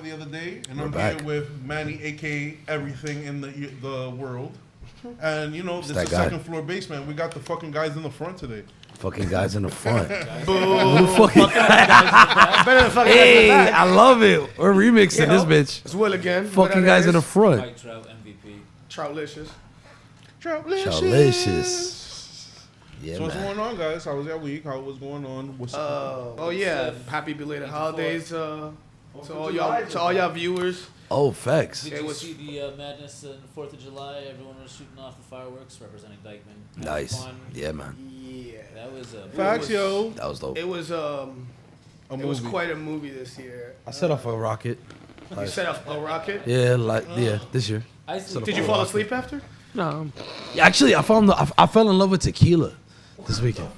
the other day, and I'm here with Manny, aka everything in the world. And you know, this is a second floor basement. We got the fucking guys in the front today. Fucking guys in the front. Boom. Fucking hey, I love it. We're remixing this bitch. It's Will again. Fucking guys in the front. Mike Trout MVP. Troutlicious. Troutlicious. Yeah, so what's going on, guys? How was your week? How was going on? Oh yeah, happy belated holidays to all y'all viewers. Oh, facts. Did you see the madness on the 4th of July? Everyone was shooting off the fireworks representing Dykeman. Nice. Fun. Yeah, man. Yeah. That was facts, yo. That was dope. It was quite a movie this year. I set off a rocket. You set off a rocket? Yeah, this year. Did you fall asleep after? No. Yeah, actually, I fell in love with tequila this weekend.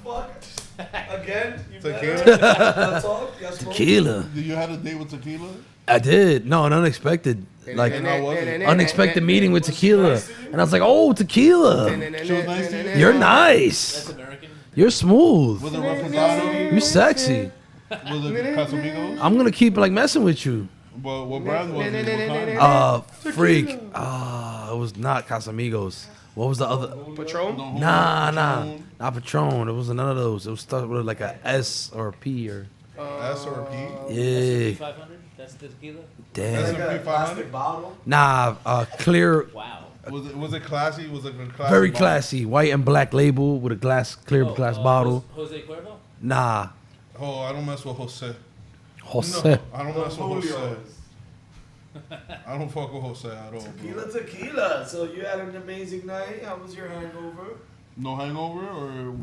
Again? Tequila? Tequila. Did you have a date with tequila? I did. No, an unexpected. Like, unexpected meeting with tequila. And I was like, oh, tequila. She was nice to you? You're nice. That's American. You're smooth. Was it reposado? You're sexy. Was it Casamigos? I'm going to keep, like, messing with you. But what brand was it? What kind? Freak. It was not Casamigos. What was the other? Patron? Nah. Not Patron. It wasn't none of those. It was stuff with like a S or a P or. S or P? Yeah. 500? That's the tequila? Damn. S&P 500? Nah, clear. Wow. Was it classy? Was it a classy? Very bottle? classy. White and black label with a clear glass bottle. Jose Cuervo? Nah. Oh, I don't mess with Jose. Jose. No, I don't mess with Jose. I don't fuck with Jose at all. Tequila. So you had an amazing night. How was your hangover? No hangover or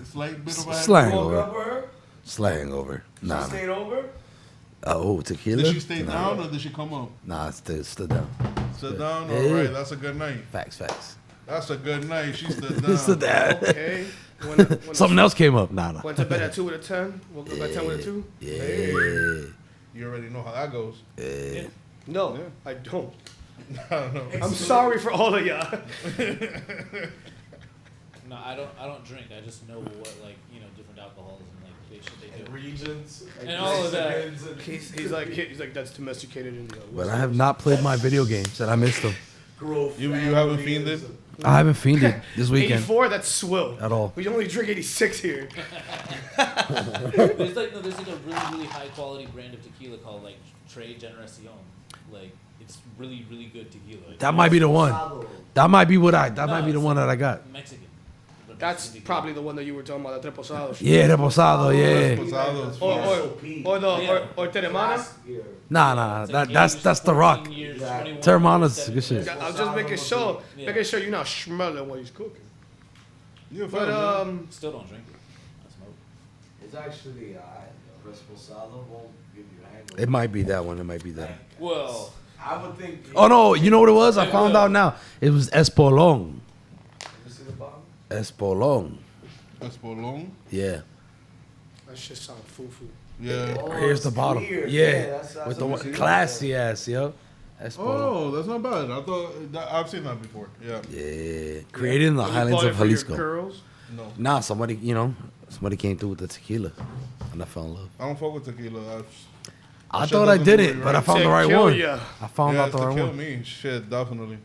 slight bit of a Slang Woke up over. with her? Slang over. Nah. She stayed over? Oh, tequila? Did she stay down or did she come up? Nah, stood down. Stood down? Yeah. All right, that's a good night. Facts. That's a good night. She stood down. Stood down. Okay. Something else came up. Nah. Went to bed at 2 with a 10. Woke up at 10 with a 2. Yeah. You already know how that goes. Yeah. No, I don't. No. I'm sorry for all of y'all. No, I don't drink. I just know what, like, you know, different alcohols and like shit they do. Regions. And all of that. He's like that's domesticated in the But I have not played my video games and I missed them. Growth. You haven't fiended? I haven't fiended this weekend 84, that's swill. at all. We only drink 86 here. There's like a really high quality brand of tequila called like Tre Generacion. Like it's really good tequila. That might be the one. That might be the one that I got. Mexican. But That's Mexican probably the one that you were talking about, the Treposado. Yeah, reposado, yeah. Posados. Or Teremana. Nah. That's the rock. Teremana's good shit. I'm just making sure you're not smelling what he's cooking. Yeah, But Still don't drink it. I smoke. It's actually Resposado won't give you a hangover. It might be that one. It might be that. Well, I would think. Oh no, you know what it was? I found out now. It was Espolón. You see the bottom? Espolón. Espolón? Yeah. That shit sound foo-foo. Yeah. Oh, Here's the it's bottom. clear. Yeah. That's With the what you classy ass, yo. Espolón. Oh, that's not bad. I thought I've seen that before. Yeah. Yeah. Created in the You highlands bought it of for your Jalisco. girls? No. Nah, somebody came through with the tequila. And I fell in love. I don't fuck with tequila. I shit thought I doesn't did do it, me but I right. found the To right kill one. ya. I found out it's the to right kill one. me. Shit, definitely.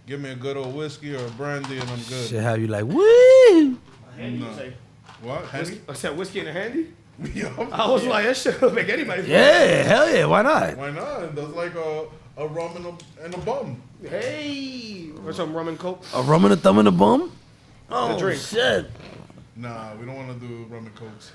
Give me a good old whiskey or a brandy and I'm good. Should have you like, woo! Handy, No. you say? What? Handy? I said whiskey in a handy? Yo, I was like, that shit will make anybody feel Yeah, hell yeah, why not? why not? That's like a rum and a bum. Hey! Or some rum and coke. A rum and a thumb in a bum? Oh, drink. shit. Nah, we don't want to do rum and cokes.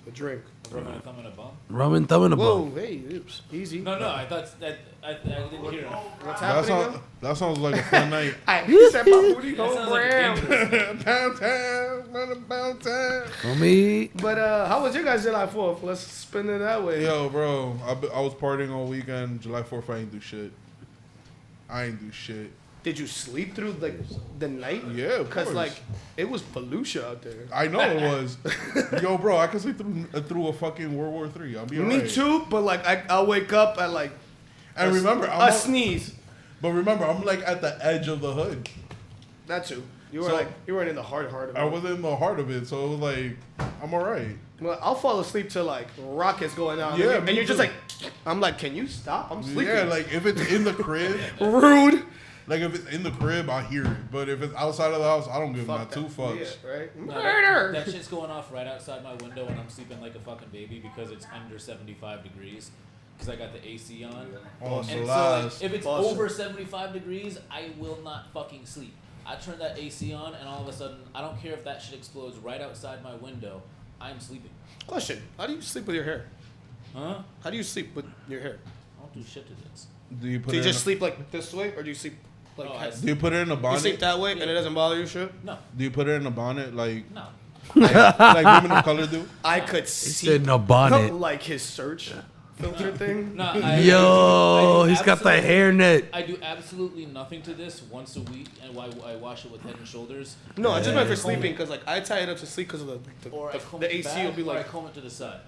A drink. Rum and a thumb and a bum. Rum and thumb in a Whoa, bum. hey, oops, easy. No, I thought that I didn't hear him. What's That, happening? that sounds like a fun night. He said my booty That go sounds like a brown. dangerous. Pound town. For me, But how was your guys' July 4th? Let's spin it that way. Yo, bro, I was partying all weekend. July 4th, I ain't do shit. Did you sleep through like the night? Yeah, of Because course. like it was Fallujah out there. I know it was. Yo, bro, I can sleep through a fucking World War III. I'll be alright. Me too, but like I'll wake up at like And remember, a sneeze. But remember, I'm like at the edge of the hood. That too. You were So- you weren't in the heart of it. I was in the heart of it, so it was like, I'm alright. Well, I'll fall asleep to like rockets going on. Yeah, and me you're just too. like, I'm like, can you stop? I'm sleeping. Yeah, like if it's in the crib, rude. like if it's in the crib, I hear it. But if it's outside of the house, I don't give Fuck not that. two fucks. Yeah, right? No, Murder. that shit's going off right outside my window when I'm sleeping like a fucking baby because it's under 75 degrees. Because I got the AC on. Oh, And so so like, lies. if it's Awesome. over 75 degrees, I will not fucking sleep. I turn that AC on and all of a sudden, I don't care if that shit explodes right outside my window, I'm sleeping. Question: how do you sleep with your hair? Huh? How do you sleep with your hair? I don't do shit to this. Do you put Do you it just in sleep like this way, or do you sleep like? Oh, do you put it in a you bonnet? sleep that way, and it doesn't bother you, shit? No, Do you put it in a bonnet like no. like women of color do? I could He see said no bonnet. like his search filter thing. No, Yo, I do he's got the absolutely- hairnet. I do absolutely nothing to this once a week, and I wash it with Head and Shoulders. No, I just meant for Comb sleeping it. because like I tie it up to sleep because of Or I comb the it AC back, will be or I like. comb it to the side.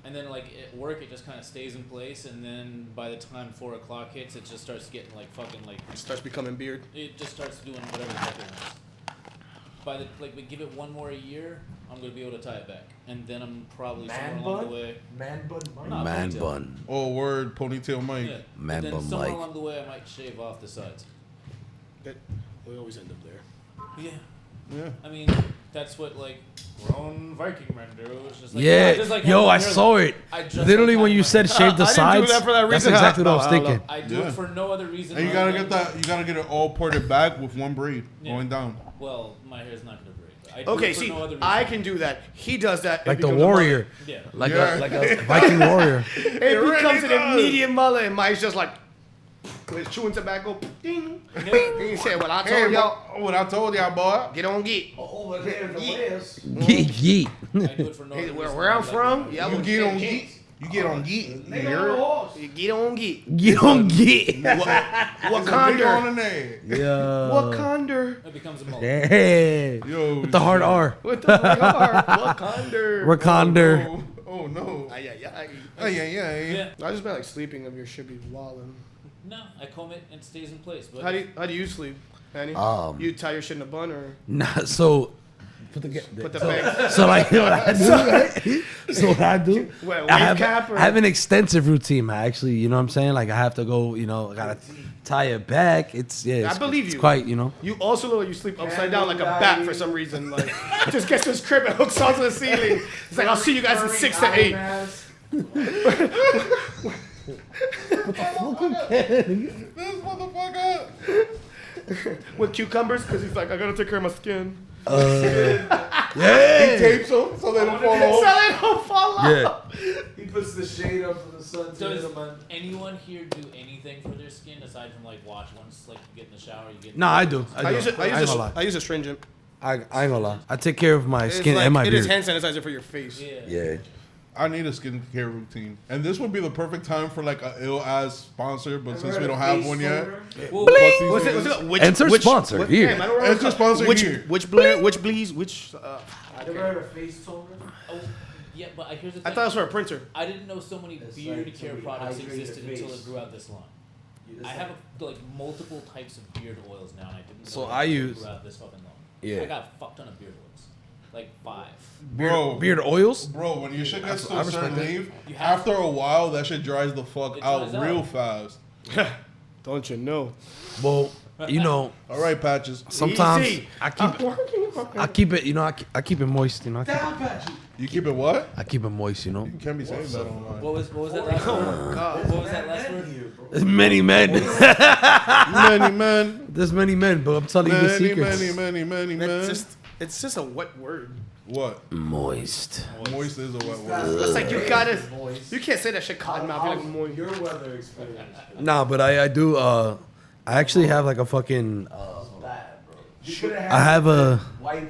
And then like at work, it just kind of stays in place, and then by the time 4 o'clock hits, it just starts getting like fucking like It starts becoming beard. it just starts doing whatever the heck it wants. By the like, we give it one more year, I'm gonna be able to tie it back, and then I'm probably Man somewhere along bun? the way. Man bun, Mike. No. Man ponytail. bun. Oh, word, ponytail Mike. Yeah. Man and then bun somewhere Mike. along the way, I might shave off the sides. That we always end up there. Yeah. Yeah. I mean, that's what like grown Viking men do. It's just like, Yeah, just like yo, having I hair saw like- it. I just Literally, like when you having said my- shave the I didn't do sides, that for that that's reason. exactly what I was No, thinking. I do Yeah. it for no other reason. And you other gotta than- get that. You gotta get it all ported back with one braid Yeah. going down. Well, my hair's not gonna break. I do Okay, it for see, no other reason. I can do that. He does that. it Like the becomes a warrior, Yeah. like Yeah. a Viking warrior. mullet. It really becomes an does. immediate mullet, and Mike's just like, with chewing tobacco, ding. And he said, "Well, I told y'all, What I told y'all, boy. get on get." Over there in the Wales. Yeet, yeet. I do it for no Hey, other where reason. I'm Like, from, y'all You would get stand on a geek. chance. You get on geek. You Nigga on the hear it? horse. You get on get. Get on, get. It's a big on Wakanda. the name. Yeah. Wakanda. It becomes a mullet. Hey. Yo. With the hard shit. R. What the fuck are Wakanda? Wakanda. Oh no. Ay, ay, ay. Oh yeah, yeah. Yeah. I just meant like sleeping of your should be wildin'. No, I comb it and it stays in place. But How do you sleep, Annie? You tie your shit in a bun or Nah, so put the bag? so like what I do, right? So what I do, What, I wave have, cap or- I have an extensive routine. I actually, you know what I'm saying? Like I have to go, you know, I gotta tie it back. It's it's, believe it's you. quite, you know. You also look like you sleep upside down like a bat for some reason. Like just gets to his crib and hooks onto the ceiling. It's like I'll see you guys in 6 to 8. This motherfucker. With cucumbers because he's like I gotta take care of my skin. He Yeah. tapes them so they don't fall So off. they don't fall off. Yeah. He puts the shade up for the sun to hit does him on. anyone here do anything for their skin aside from like wash once, like you get in the shower, you get? No, I do. I use I ain't gonna lie. I use astringent. I ain't gonna lie. I take care of my It's skin like, and my it is beard. hand sanitizer for your face. Yeah. Yeah. I need a skincare routine, and this would be the perfect time for like a ill ass sponsor. But since we don't have one yet, Well, fuck these What's it? niggas. What's it? Which, Enter sponsor what- here. Damn, I don't remember Enter what- sponsor which, here. Which blend? Which bleeds? Which? Ever heard of face toner? oh, yeah, but here's the I thing. thought it was for a printer. I didn't know so many It's beard like care to products rehydrate your existed until face. it grew out this long. I have like multiple types of beard oils now, and I didn't. So know I it use- grew out this fucking long. Yeah. I got a fuck ton of beard oils, like 5. bro, Beard oils? bro, when your shit gets to I a respect certain that. leave, You have after a while, that shit dries the fuck It out dries real out. fast. Don't you know? Well, you know, All right, Patches. sometimes Easy. I keep it, you know, I keep it moist, you know. Down, Patrick. You keep it what? I keep it moist, you know. You can't be saying that online. What was that last word? God. What was that last word? Here, bro. There's many men. Many men, There's many men, but I'm telling you the many, secrets. many men. It's just a wet word. What? Moist. Moist is a wet word. It's like you gotta. Moist. You can't say that shit cotton mouth. You're like moist. Your weather experience. Nah, but I do. I actually have like a fucking. Bad, bro. You could I have a. Wipies.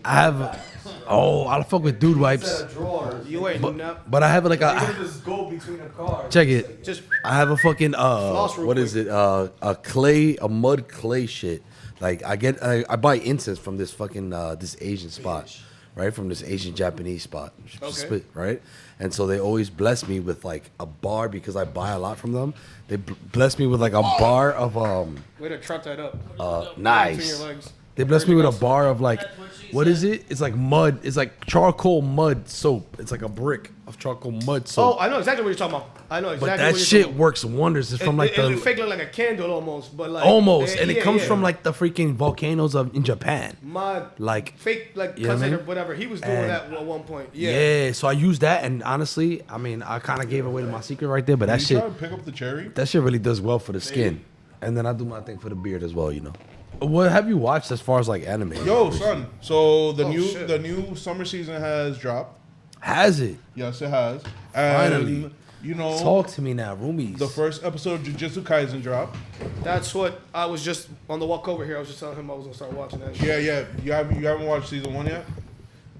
I have. Oh, I fuck with dude wipes. Instead of drawers. You ain't But, not. but I have like You're gonna a. just go between the cars. Check it. Just I have a fucking Floss real what is quick. it? A mud clay shit. Like I buy incense from this fucking this Asian spot, right? From this Asian Japanese spot, Okay. split, right? And so they always bless me with like a bar because I buy a lot from them. They bless me with like a bar of way to trot that up. nice. Between your legs. They blessed me with a bar of like, That's what she what said. is it? It's like mud. It's like charcoal mud soap. It's like a brick of charcoal mud soap. Oh, I know exactly what you're talking about. I know exactly but what that you're shit talking works wonders. It's about. from like it the fake look like a candle almost, but like almost, and it yeah, comes yeah. from like the freaking volcanoes of in Japan. my Like fake like You know what I cousin or mean? whatever. He was doing And- that at one point. yeah. Yeah. So I used that, and honestly, I mean, I kind of gave away my secret right there. But that You shit, try to pick up the cherry. that shit really does well for the skin. And then I do my thing for the beard as well. You know. What have you watched as far as like anime? Yo, son. So the shit. new summer season has dropped. Has it? Yes, it has. And Finally. you know, Talk to me now, roomies. the first episode of Jujutsu Kaisen dropped. That's what I was just on the walk over here. I was just telling him I was gonna start watching that. Shit. Yeah. You haven't watched season 1 yet?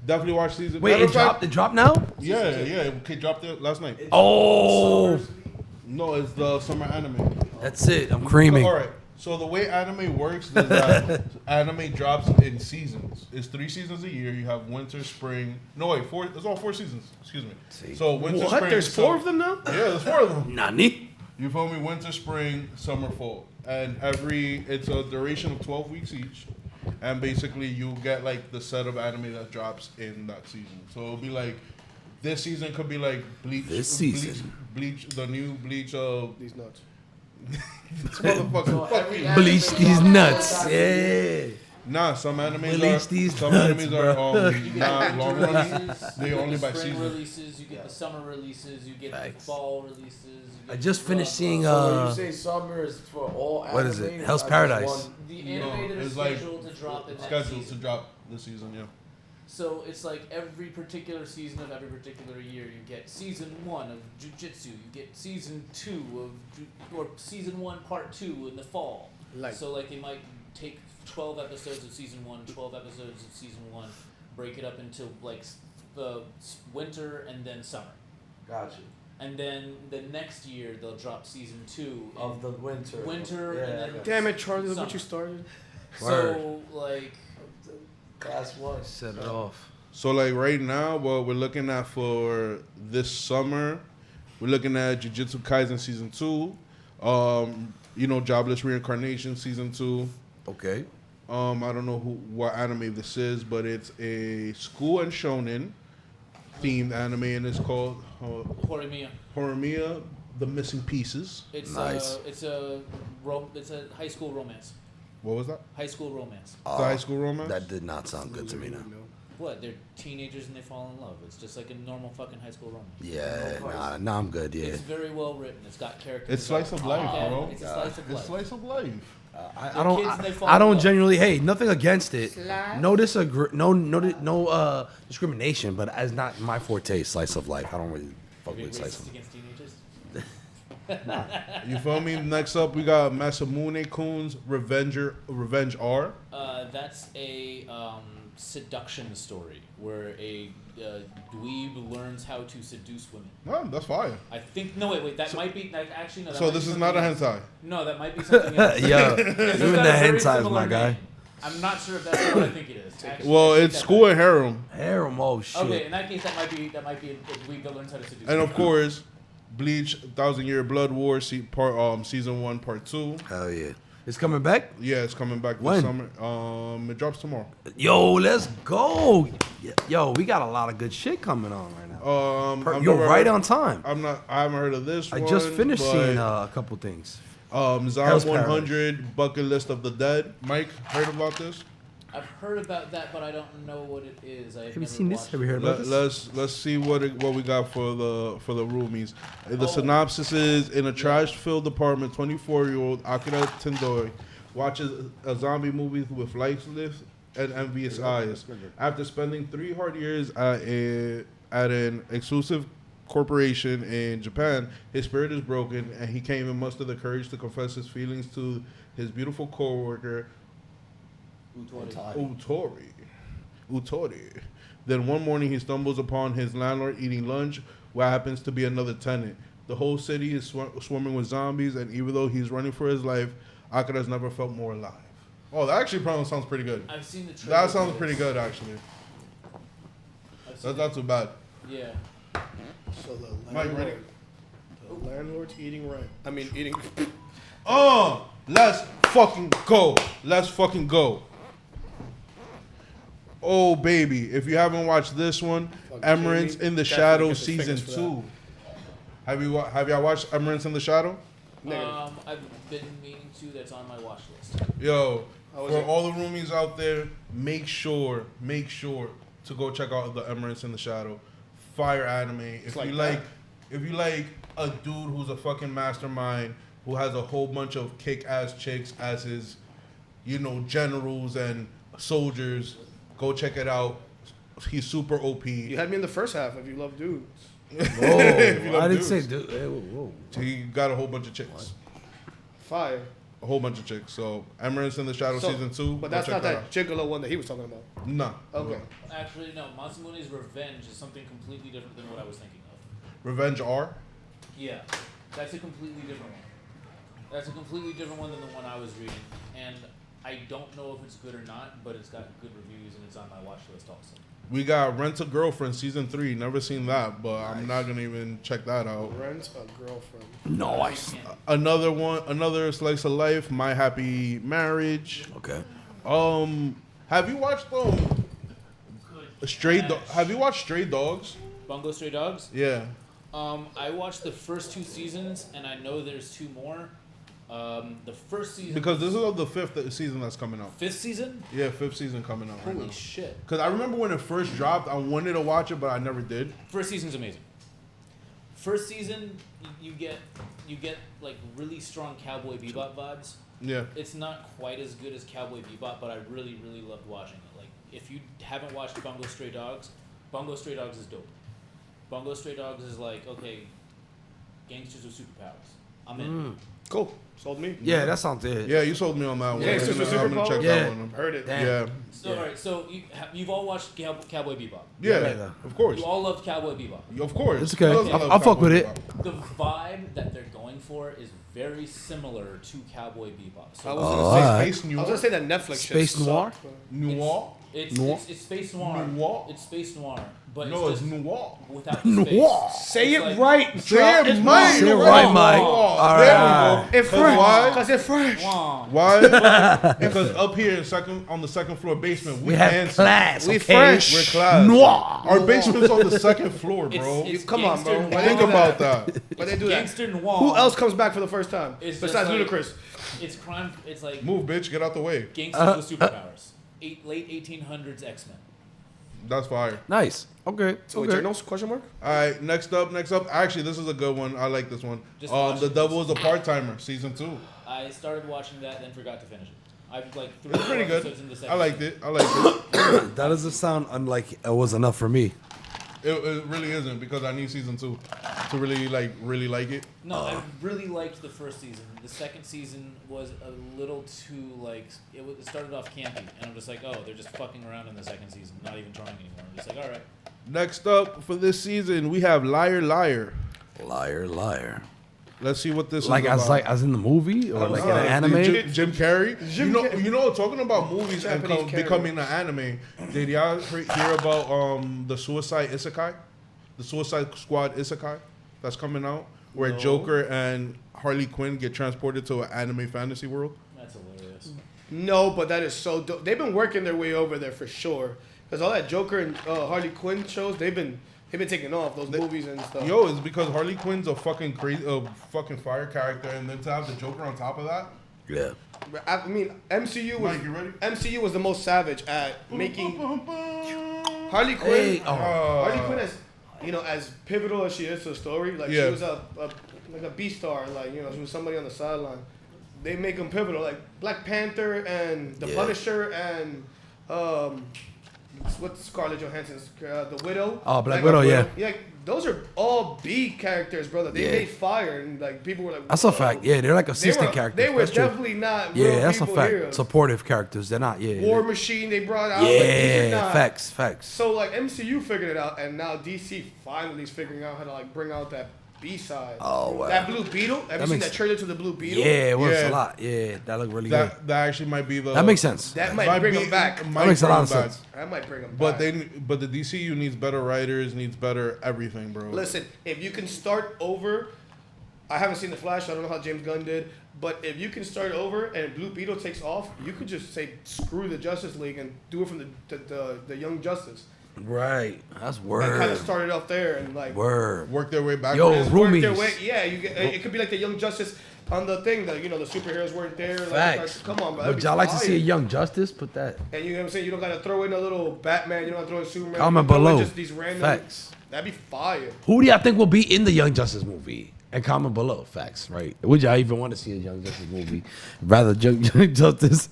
Definitely watch season. Wait, Matter it of fact- dropped. It dropped now. Yeah. It dropped it last night. Oh, No, it's the summer anime. that's it. I'm creaming. All right. So the way anime works is that anime drops in seasons. It's 3 seasons a year. You have winter, spring. No wait, 4. It's all 4 seasons. Excuse me. See. So winter, What? spring. There's 4 of them now? Yeah, there's 4 of them. Nani? You feel me? Winter, spring, summer, fall, and it's a duration of 12 weeks each. And basically, you get like the set of anime that drops in that season. So it'll be like this season could be like Bleach. This season. Bleach, the new Bleach. These nuts. This motherfucker. fuck you. Bleach these nuts. Yeah. Nah, some animes Bleach are these some nuts, animes bro. are You get not winter long running. releases, They you get only the by spring season. releases, you get the summer releases, you get Facts. the fall releases. You get I just the, finished seeing So when you uh. say summer is for all What is it? anime, Hell's not just Paradise. one- the No, anime that is it's like scheduled to drop in that Scheduled to season. drop this season, yeah. So it's like every particular season of every particular year, you get season 1 of Jujutsu, you get season 2 or season 1 part 2 in the fall. Like So like they might take 12 episodes of season 1, 12 episodes of season 1, break it up into like the winter and then summer. Gotcha. And then the next year they'll drop season 2 Of the winter. Winter Yeah, and then- I got damn it, Charlie! Look Summer. what you started. So like Class 1. Set it off. So like right now, what we're looking at for this summer, we're looking at Jujutsu Kaisen season 2, Jobless Reincarnation season 2. Okay. I don't know what anime this is, but it's a school and shonen themed anime, and it's called Horimiya. Horimiya: The Missing Pieces. It's Nice. it's a high school romance. What was that? High school romance. It's a high school romance. That did not sound good to me now. What? They're teenagers and they fall in love. It's just like a normal fucking high school romance. Yeah, nah, I'm good. Yeah. It's very well written. It's got characters. It's slice of life, Okay, bro. It's a slice of It's life. slice of life. I The don't. kids, they fall I in don't love. genuinely. Hey, nothing against it. No no discrimination, but as not my forte. Slice of life. I don't really fuck Are you with slice racist of life. against teenagers? You feel me? Next up, we got Masamune Kun's Revenge R. That's a seduction story where a dweeb learns how to seduce women. No, that's fire. I think. No, wait. That might be. Actually, no. That So might this be is not a something else. hentai. No, that might be something else. Yo, It's even got the a very hentai is similar my guy. name. I'm not sure if that's what I think it is. Actually, Well, I think it's that school might- and harem, Harem. Oh shit. Okay, in that case, that might be a dweeb that learns how to seduce. and of women. course, Bleach: 1,000-Year Blood War season 1 part 2. Hell yeah. It's coming back. Yeah, it's coming back this When? summer. It drops tomorrow. Yo, let's go. Yo, we got a lot of good shit coming on right now. I've You're never right heard- on time. I haven't heard of this I one. just finished but, seeing a couple things. Zion Hell's 100 Bucket List of the Dead. Mike, heard about this? I've heard about that, but I don't know what it is. Have Have you seen this? Have you heard about this? Let's see what we got for the roomies. The Oh. synopsis is: in a trash-filled apartment, 24-year-old Akira Tendoi watches a zombie movie with lifeless and envious eyes. After spending 3 hard years at an exclusive corporation in Japan, his spirit is broken, and he can't even muster the courage to confess his feelings to his beautiful coworker, Utori. Then one morning he stumbles upon his landlord eating lunch, what happens to be another tenant. The whole city is swarming with zombies, and even though he's running for his life, Akira's never felt more alive. Oh, that actually probably sounds pretty good. I've seen the trailer. That for sounds this. pretty good, actually. I've seen That's not too bad. Yeah. So the Mike, ready? landlord's eating rent. I mean, eating. Let's fucking go. Let's fucking go. Oh baby, if you haven't watched this one, Fucking Emeralds kidding me? in the Definitely Shadow gets his season fingers for 2. Have y'all watched Emeralds in the Shadow? Negative. I've been meaning to. That's on my watch list. Yo, How was for it? all the roomies out there, make sure to go check out the Emeralds in the Shadow. Fire anime. If like you that? like a dude who's a fucking mastermind who has a whole bunch of kick-ass chicks as his, generals and soldiers, go check it out. He's super OP. You had me in the first half if you love dudes. Whoa, If you love I didn't dudes. say dude. Hey, whoa. He got a whole bunch of chicks. Fire. A whole bunch of chicks. So Emeralds in the Shadow So- season 2. But go that's check not out. that gigolo one that he was talking about. No. Okay. Actually, no. Matsumone's Revenge is something completely different than what I was thinking of. Revenge R. Yeah, that's a completely different one. That's a completely different one than the one I was reading, and I don't know if it's good or not, but it's got good reviews and it's on my watch list also. We got Rent a Girlfriend season 3. Never seen that, but I'm not gonna even check that out. Rent a girlfriend. Nice. Another one, another slice of life. My Happy Marriage. Okay. Have you watched Have you watched Stray Dogs? Bungo Stray Dogs? Yeah. I watched the first 2 seasons, and I know there's 2 more. The first season. Because this is the 5th season that's coming out. 5th season? Yeah, 5th season coming out right Holy now. shit! Because I remember when it first dropped, I wanted to watch it, but I never did. First season's amazing. First season, you get like really strong Cowboy Bebop vibes. Yeah. It's not quite as good as Cowboy Bebop, but I really, really loved watching it. Like, if you haven't watched Bungo Stray Dogs is dope. Bungo Stray Dogs is like, okay, gangsters with superpowers. I'm in. Cool. Sold me. Yeah, that sounds good. Yeah, you sold me on that one. Yeah, I'm Super gonna check Superpowers? Yeah. that one. Heard it. Damn. Yeah. So, alright, so you've all watched Cowboy Bebop. Yeah, of course. You all loved Cowboy Bebop. Of course. It's okay. Who doesn't I'll love fuck with Cowboy it. Bebop? The vibe that they're going for is very similar to Cowboy Bebop. I So was Oh, gonna alright. Space I was gonna say that Netflix Space shit noir? sucked, but- Noir? it's space noir. Noir? It's space noir, but No, it's it's just noir. without the space. Noir. Say It's it like- right. Say Chuck. it, Mike. Say it right, Mike. All right. There we go. It's Cause fresh. why? Cause it's fresh. Wow. Why? Because up here on the second floor basement, We have fancy. class. We okay? fresh. We're class. Noir. Our basement's on the second floor, bro. It's Come on, bro. gangster Why noir. Think about that. But they do that. Gangster noir. Who else comes back for the first time It's besides just like- Ludacris? It's crime. It's like Move, bitch. Get out the way. gangsters with superpowers. Late 1800s X-Men. That's fire. Nice. Okay. So okay. Eternals? Question mark? All right, next up. Actually, this is a good one. I like this one. Just watch The it. Devil is a Part-Timer, season 2. I started watching that, then forgot to finish it. I've like 3 It's pretty good. episodes in the second I liked season. it. I liked it. That doesn't sound unlike it was enough for me. It really isn't because I need season 2 to really like it. No, I really liked the first season. The second season was a little too like it started off campy, and I'm just like, oh, they're just fucking around in the second season, not even trying anymore. I'm just like, all right. Next up for this season, we have Liar Liar. Liar, liar. Let's see what this Like is as about. like as in the movie or like in an Uh, anime. Jim Carrey. Jim you know, talking about movies and Japanese Carrey. becoming an anime. Did y'all hear about the Suicide Isekai, the Suicide Squad Isekai that's coming out, where No. Joker and Harley Quinn get transported to an anime fantasy world? That's hilarious. No, but that is so dope. They've been working their way over there for sure. Because all that Joker and Harley Quinn shows, they've been taking off those movies and stuff. Yo, it's because Harley Quinn's a fucking crazy, fucking fire character, and then to have the Joker on top of that. Yeah. I mean, MCU was Mike, you ready? MCU was the most savage at making Harley Quinn. Hey, oh. Harley Quinn as pivotal as she is to the story, like Yeah. she was like a B star, like she was somebody on the sideline. They make them pivotal, like Black Panther and the Yeah. Punisher and what's Scarlett Johansson's the Widow. Oh, Black Widow, yeah. Yeah, those are all B characters, brother. They Yeah. made fire, and like people were like, That's a "Whoa." fact. Yeah, they're like assistant characters. They were That's true. definitely not real Yeah, that's a people fact. heroes. Supportive characters. They're not. Yeah. War Machine they brought out. like, these are Yeah. not- Facts. So like MCU figured it out, and now DC finally is figuring out how to like bring out that B side. Oh, wow. That Blue Beetle. Have you seen makes- that trailer to the Blue Beetle? Yeah, it was Yeah. a lot. Yeah, that looked really good. That actually might be the. That makes sense. That might bring them back. might makes a bring lot of them back. sense. That might bring them But back. but the DCU needs better writers, needs better everything, bro. Listen, if you can start over, I haven't seen The Flash. So I don't know how James Gunn did. But if you can start over and Blue Beetle takes off, you could just say screw the Justice League and do it from the Young Justice. Right. That's And word. kind of start it off there and like Word. Work their way back. Yo, just work their roomies. way. Yeah, you get, it could be like the Young Justice on the thing that the superheroes weren't there. Facts. Like, come on, bro. Would y'all like to see a Young Justice? Put that. And you know what I'm saying? You don't gotta throw in a little Batman. You don't gotta throw in Superman. Comment You throw in below. Just these random. Facts. That'd be fire. Who do y'all think will be in the Young Justice movie? And comment below. Facts, right? Would y'all even want to see a Young Justice movie? Rather Young Justice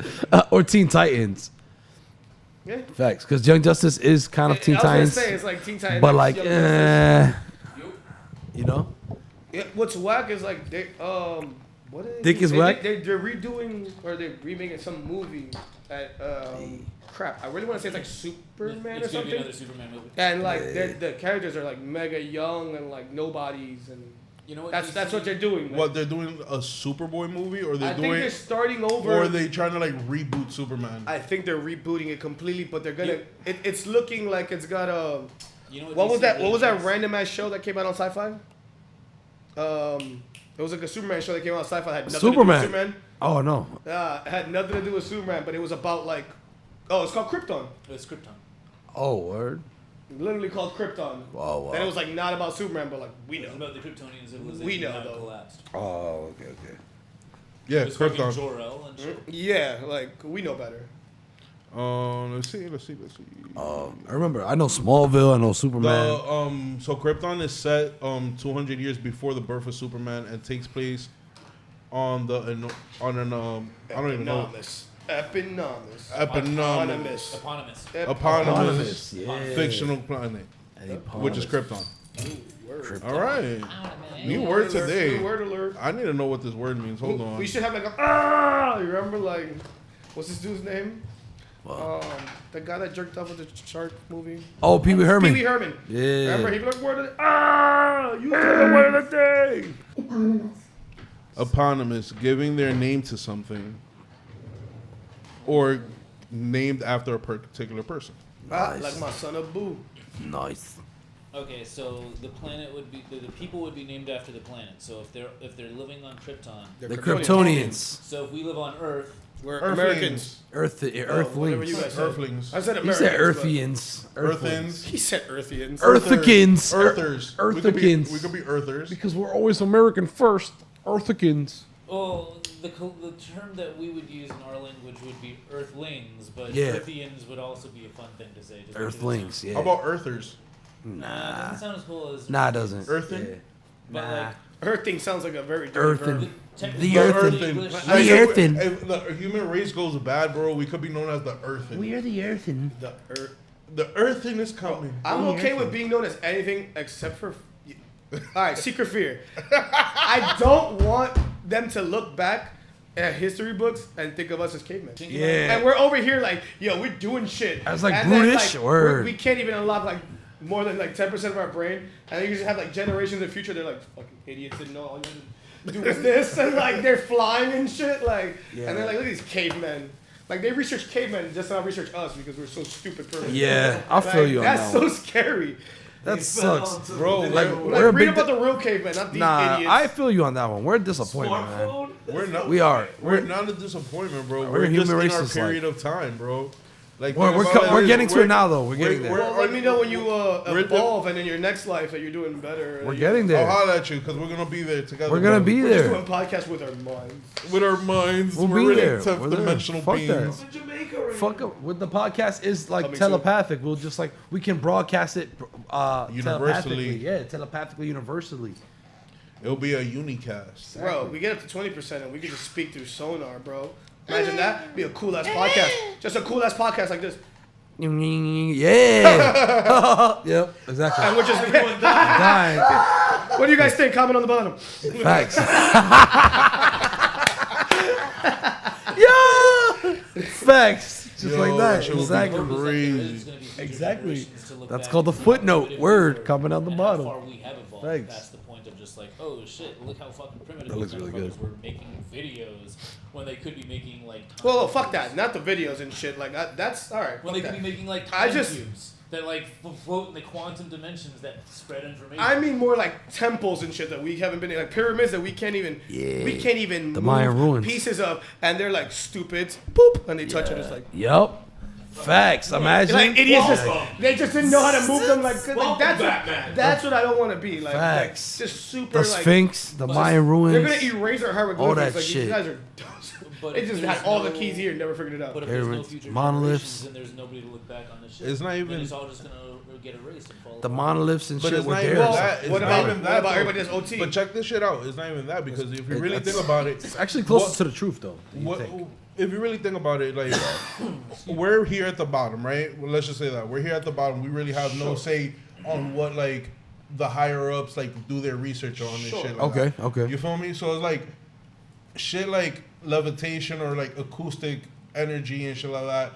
or Teen Titans? Yeah. Facts, because Young Justice is kind of Teen I was Titans, gonna say it's like Teen Titans, but like, Young Justice. you know, Yeah, what's whack is like they what is Dick is whack? They're redoing or they're remaking some movie at crap. I really want to say it's like Superman It's or gonna be something. another Superman movie. And like the characters are like mega young and like nobodies and You know what? that's what they're doing. What they're doing a Superboy movie, or I they're think doing, they're starting over. or are they trying to like reboot Superman? I think they're rebooting it completely, but they're gonna. It's looking like it's got a. You know What was DC that? What was that is? random ass show that came out on Sci-Fi? It was like a Superman show that came out on Sci-Fi. It had nothing Superman. to do with Superman. oh no, It had nothing to do with Superman, but it was about like, it's called Krypton. It's Krypton. oh word, Literally called Krypton. wow, And it was like not about Superman, but like we It was know. about the Kryptonian civilization. We know, that though. collapsed. oh okay, Yeah, It was fucking Krypton. Jor-El and shit. Yeah, like we know better. Let's see. I remember, I know Smallville, I know Superman. So Krypton is set 200 years before the birth of Superman and takes place on I don't even know. Eponymous. Eponymous. Eponymous. Eponymous yeah, fictional planet, which is Krypton. Word. All right, new Word word alert, today. new word alert. I need to know what this word means. Hold on. We should have like you remember like, what's this dude's name? The guy that jerked off with the shark movie. Oh, Pee Wee Herman. Pee Wee Herman. Yeah. Remember, he'd be like, word of the you said the word of the day. Eponymous, giving their name to something, or named after a particular person. Nice. Like my son Abu. Nice. Okay, so the planet would be the people would be named after the planet. So if they're living on Krypton, The Kryptonians. so if we live on Earth, We're Earthlings. Americans. Earthlings. Whatever you guys said. Earthlings. I said He Americans. said but- Earthians. Earthins. He said Earthians. Earthicans. Earthers. Earthicans. We could be Earthers. Because we're always American first. Earthicans. oh, the term that we would use in our language would be Earthlings, but Yeah. Earthians would also be a fun thing to say. just because it Earthlings, sounds- yeah. How about Earthers? Nah, it Nah. doesn't sound as cool as Nah, it doesn't. Earthen? Yeah. But Nah. like, Earthing sounds like a very dirty Earthen. verb. technically, The Earthen. English- The Earthen. If the human race goes bad, bro, we could be known as the Earthen. are the Earthen. The Earth. The Earthen is coming. I'm okay with being known as anything except for. All right, Secret Fear. I don't want them to look back at history books and think of us as cavemen. Yeah. And we're over here like, yo, we're doing shit. I was like, And then, brutish? Word. We can't even unlock like more than like 10% of our brain. And then you just have like generations in the future. They're like, fucking idiots didn't know all you had to do was this. And like they're flying and shit. Like, and they're like, look at these cavemen. Like they research cavemen just to not research us because we're so stupid. Person. Yeah, I feel you on That's that so one. scary. That sucks. Bro, Like, like, we're a Read big about the real cavemen, not these Nah, idiots. I feel you on that one. We're a disappointment, man. we're not. We are. We're not a disappointment, bro. We're We're just human in our racist, period of time, bro. Like We're think about we're it, getting to it now, though. We're getting there. Well, let me know when you We're the- evolve and in your next life that you're doing better. We're getting there. I'll holler at you because we're gonna be there together. We're gonna bro. be We're just there. doing podcasts with our minds. with our minds. We'll we're be really there. We're tough there. dimensional Fuck beings. that. Jamaica right Fuck up. With the podcast is like Coming telepathic. We'll just like we can broadcast it Universally. telepathically. Yeah, telepathically, universally. It'll be a unicast. Bro, we get up to 20% and we can just speak through sonar, bro. Imagine that. Be a cool ass podcast. Just a cool ass podcast like this. Yeah. Yep. Exactly. And we're just Dying. What do you guys think? Comment on the bottom. Facts. Yeah. Facts. Just like that. shit would be Exactly. crazy. Exactly. That's That's called the footnote word coming out the bottom. How far we have evolved Thanks. past the point of just like, oh shit, look how fucking primitive That looks these really motherfuckers were making videos when they could be making like. Well, fuck that. Not the videos and shit. Like, that's all right. When fuck they could that. be making like I time just- cubes. that like float in the quantum dimensions that spread information. I mean more like temples and shit that we haven't been in, like pyramids that we can't even The move Mayan ruins. pieces of, and they're like stupid, boop, and they touch it, it's like. Yup. Facts. Imagine. Like idiots, Welcome. they just didn't know how to move them. Like Welcome, that's Batman. that's what I don't want to be. Like, Facts. just super the like. Sphinx, the Mayan ruins. They're gonna erase our hieroglyphics. All that like, shit. You guys are. But They if just there's had all the no- keys here and never figured it out. But if there's no Pyramids, future monoliths. generations, then there's nobody to look back on this shit. It's not Then even- it's all just gonna get erased and fall The apart. monoliths and But shit it's were not even theirs. that. It's What not about even what that, about though. everybody that's OT? But check this shit out. It's not even that because if you really That's- think about it, It's actually closer What- to the truth, though. than you what, think. if you really think about it, like we're here at the bottom, right? Well, let's just say that we're here at the bottom. We really have no say on what like the higher ups like do their research on and Sure. shit. Like Okay, that. okay. You feel me? So it's like shit like levitation or like acoustic energy and shit like that.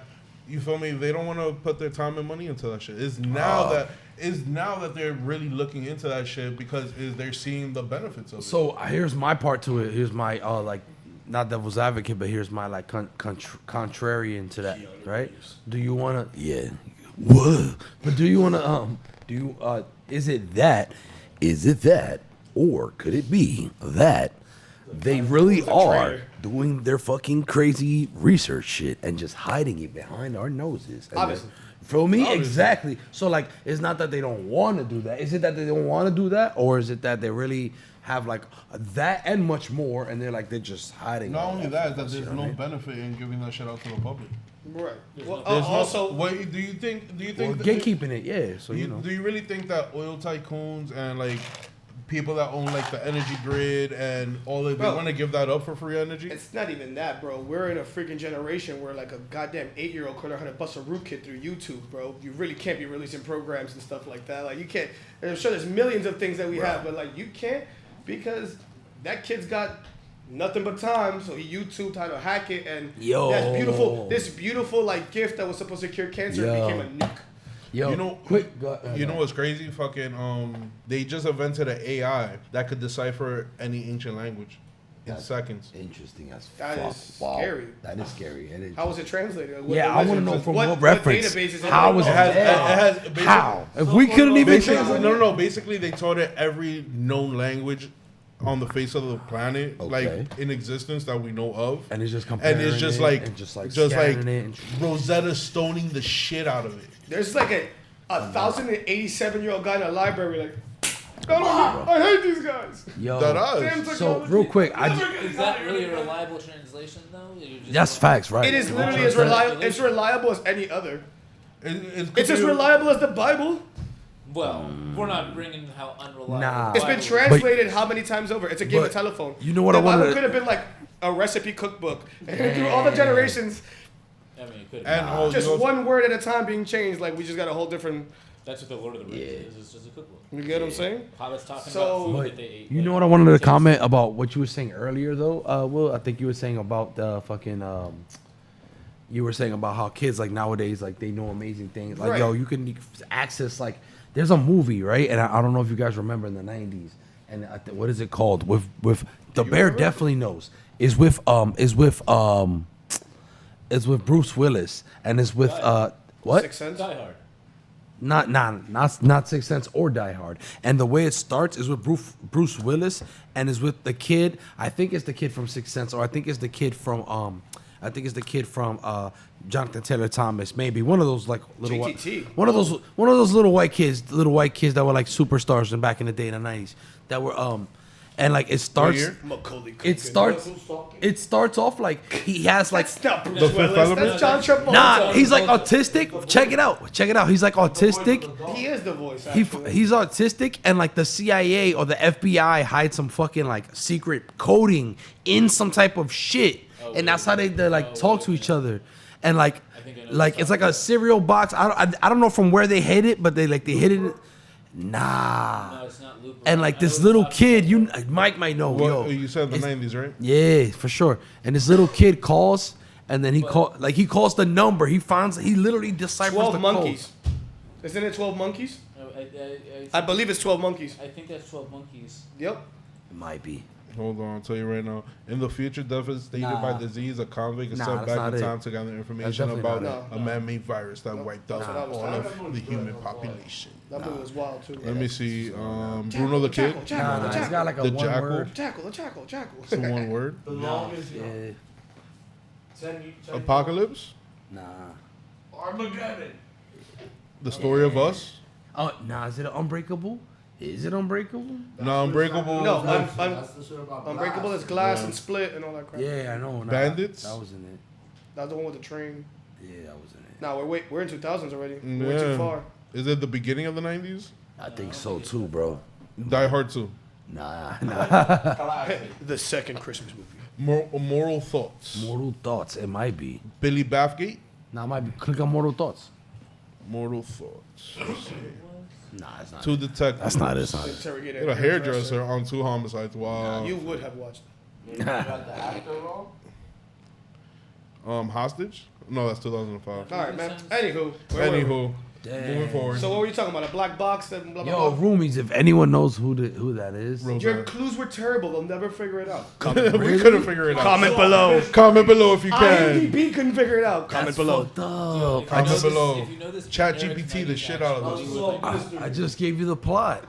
You feel me? They don't want to put their time and money into that shit. It's now that they're really looking into that shit because they're seeing the benefits of it. So here's my part to it. Here's my like, not devil's advocate, but here's my like contrarian to that. Right? Do you wanna? Yeah. Whoa. But do you wanna? Do you? Is it that? Is it that? Or could it be that they really are traitor. doing their fucking crazy research shit and just hiding it behind our noses? And Obviously. Feel me? Obviously. Exactly. So like, it's not that they don't want to do that. Is it that they don't want to do that, or is it that they really have like that and much more, and they're just hiding? Not all only from that, that us, you there's know no what I mean? benefit in giving that shit out to the public. Right. Well, no- There's also, no, what do you think? Do you Or think gatekeeping it, yeah. So you know. Do you really think that oil tycoons and like people that own like the energy grid and all that, they Bro. want to give that up for free energy? it's not even that, bro. We're in a freaking generation where like a goddamn 8-year-old could learn how to bust a rootkit through YouTube, bro. You really can't be releasing programs and stuff like that. Like you can't. And I'm sure there's millions of things that we have, but like you can't because that kid's got nothing but time, so he YouTubed how to hack it, and Yo. that's beautiful. This beautiful like gift that was supposed to cure cancer Yo. became a nuke. Yo, You know- quick. You know what's crazy? Fucking they just invented an AI that could decipher any ancient language in seconds. Interesting as That fuck. is wow. scary. That is scary. It is. How was it translated? What- Yeah, I what- want to know from what what reference. database is it? How was It it? has, there? it has basically, How? If we couldn't even basically, translate no. Basically, they taught it every known language on the face of the planet, Okay. like in existence that we know of. and it's just And comparing it's just it like, and just like like scanning it and Rosetta Stoning the shit out of it. There's like a 1,087-year-old guy in a library like, I hate these guys. yo. That us. Damn So technology. real quick, Is that really a reliable translation though? You're just that's facts, right? It is You literally know as what I'm saying? reliable. It's reliable as any other. It's It's as reliable as the Bible. Well, we're not bringing how unreliable. Nah. the It's been Bible is. translated how many times over? It's a game of But telephone. you know what I The Bible wanted to- could have been like a recipe cookbook. And through all the generations, I mean, it could. And oh, just you know- one word at a time being changed. Like we just got a whole different. That's what the Lord of the Rings is. It's just a cookbook. You get what I'm saying? Hobbits talking So- about food But that they ate. you like, know what I wanted to tastes. comment about what you were saying earlier, though, Will? I think you were saying about the fucking. You were saying about how kids like nowadays like they know amazing things. Like Right. yo, you can access like there's a movie right, and I don't know if you guys remember in the '90s. And what is it called? With the bear remember? definitely knows. Is with Bruce Willis and is with what? Sixth Sense. Die Hard. Not Sixth Sense or Die Hard. And the way it starts is with Bruce Willis and is with the kid. I think it's the kid from Sixth Sense, or I think it's the kid from Jonathan Taylor Thomas. Maybe one of those like little JTT. one of those little white kids that were like superstars in back in the day in the 90s that were and like it starts. year? Macaulay Culkin. It starts off like he has like That's not Bruce The Fifth Willis. Element? That's John Travolta. nah. He's like autistic. Check it out. He's like autistic. He is the voice. He's Actually. autistic, and like the CIA or the FBI hide some fucking like secret coding in some type of shit, and that's how they like talk to each other, and like think I know like what it's you're like a cereal box. I don't know from where they hid it, but they hid it. Nah. No, it's not Looper. And like I this know little what you're talking kid, Mike might know. Well, yo, you said the it's- 90s, right? yeah, for sure. And this little kid calls, and then he calls the number. He literally deciphers 12 the monkeys. Isn't it 12 monkeys? about. I believe it's 12 monkeys. I think that's 12 Monkeys. Yep. Code. It might be. Hold on, I'll tell you right now. In the future, devastated by Nah. disease, a convict is Nah, sent that's back not in it. time to gather information definitely about not a man-made virus that Nope. wiped out That's what I was all telling of the human population. That movie was wild too. Let me see. Bruno the Kid. Nah, it's got like a The one Jackal. word. Jackal. It's the one word. The longest, Yeah. 10 Apocalypse. Nah. Armageddon. The Story of Us. Oh, nah. Is it Unbreakable? Is it Unbreakable? No, Unbreakable. No, That's the shit about Unbreakable glass. is glass and split and all that crap. Yeah, I know. Nah, Bandits? That was in it. That's the one with the train. Yeah, that was in it. Now we're in 2000s already. We're Yeah. too far. Is it the beginning of the 90s? I think so too, bro. Die Hard 2. Nah. The second Christmas movie. Moral Thoughts. Mortal Thoughts. It might be. Billy Bathgate. Nah, it might be. Click on Mortal Thoughts. Mortal Thoughts. Let's see. Nah, it's not. Two detectives. That's not it. It's not it. Interrogator. Get a hairdresser on 2 homicides. Wow. You would have watched. You got the actor wrong? Hostage? No, that's 2005. All right, man. Anywho. where were we? Anywho, moving forward. So what were you talking about? A black box and blah blah Yo, blah. roomies, if anyone knows who that is. Your Roseanne. clues were terrible. They'll never figure it out. We couldn't figure it out. Comment below. Comment below if you can. IMDb couldn't figure it out. Comment That's below. fucked up. Comment below. If you know this Chat generic GPT the 90s shit action out of movie this. with, like, I just gave you the plot.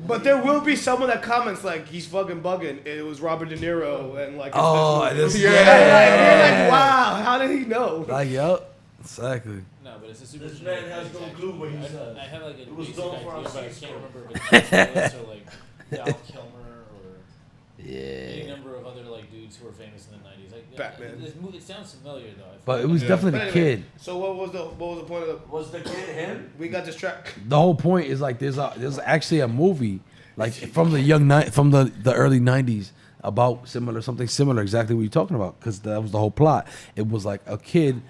But there will be someone that comments like he's fucking bugging. It was Robert De Niro and like. It's Oh, this movie. this Yeah. And you're like, wow, how did he know? Like, yup. Exactly. No, but it's a super. This man generic has 90s no action clue what he movie. said. I have like a It was basic dull idea, for us but I to can't score. remember if it's Bruce Willis or like Val Kilmer or any Yeah. number of other like dudes who were famous in the 90s. Like, Batman. It sounds familiar though. I feel But it like- was Yeah. definitely But the anyway, kid. So what was the point of the? Was the kid him? We got distracted. The whole point is like there's actually a movie like from the early 90s about something similar, exactly what you're talking about, because that was the whole plot. It was like a kid,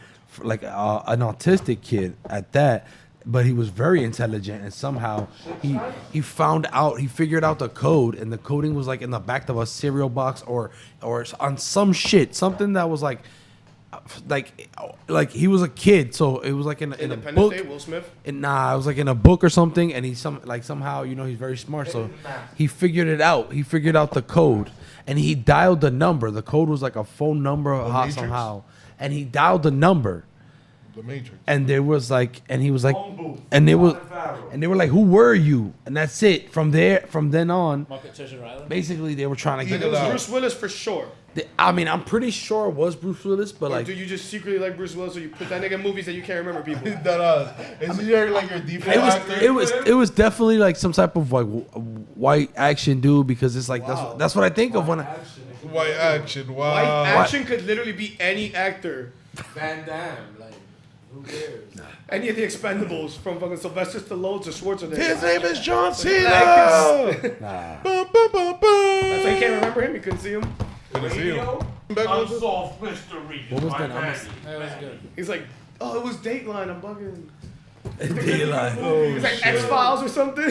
like an autistic kid at that, but he was very intelligent, and somehow he figured out the code, and the coding was like in the back of a cereal box or on some shit, something that was like he was a kid, so it was like in a Independence book. Day. Will Smith. And I was like in a book or something, and somehow he's very smart, so he figured it out. He figured out the code, and he dialed the number. The code was like a phone number Matrix? somehow, and he dialed the number, The Matrix. and there was like, and he was like, Phone booth. and they was, Colin Farrell. and they were like, "Who were you?" And that's it. From then on, Muppet Treasure Island. basically they were trying to And get. it was out. Bruce Willis for sure. I mean, I'm pretty sure it was Bruce Willis, but Or like, do you just secretly like Bruce Willis, so you put that nigga in movies that you can't remember people? Is he like your default actor? it was definitely like some type of like white action dude, because it's like Wow. that's what I think of when I. Action. White action. Wow. White action could literally be any actor. Van Damme. Like, who cares? Any of the Expendables, from fucking Sylvester Stallone to Schwarzenegger. His name is John Cena. Nah. Bum, bum, bum, bum. That's why you can't remember him. You couldn't see him. Couldn't see him. Radio? Back with it. Unsolved mystery. What was My that? man. That was good. He's like, oh, it was Dateline. I'm bugging. Daylight. It's like X Files or something.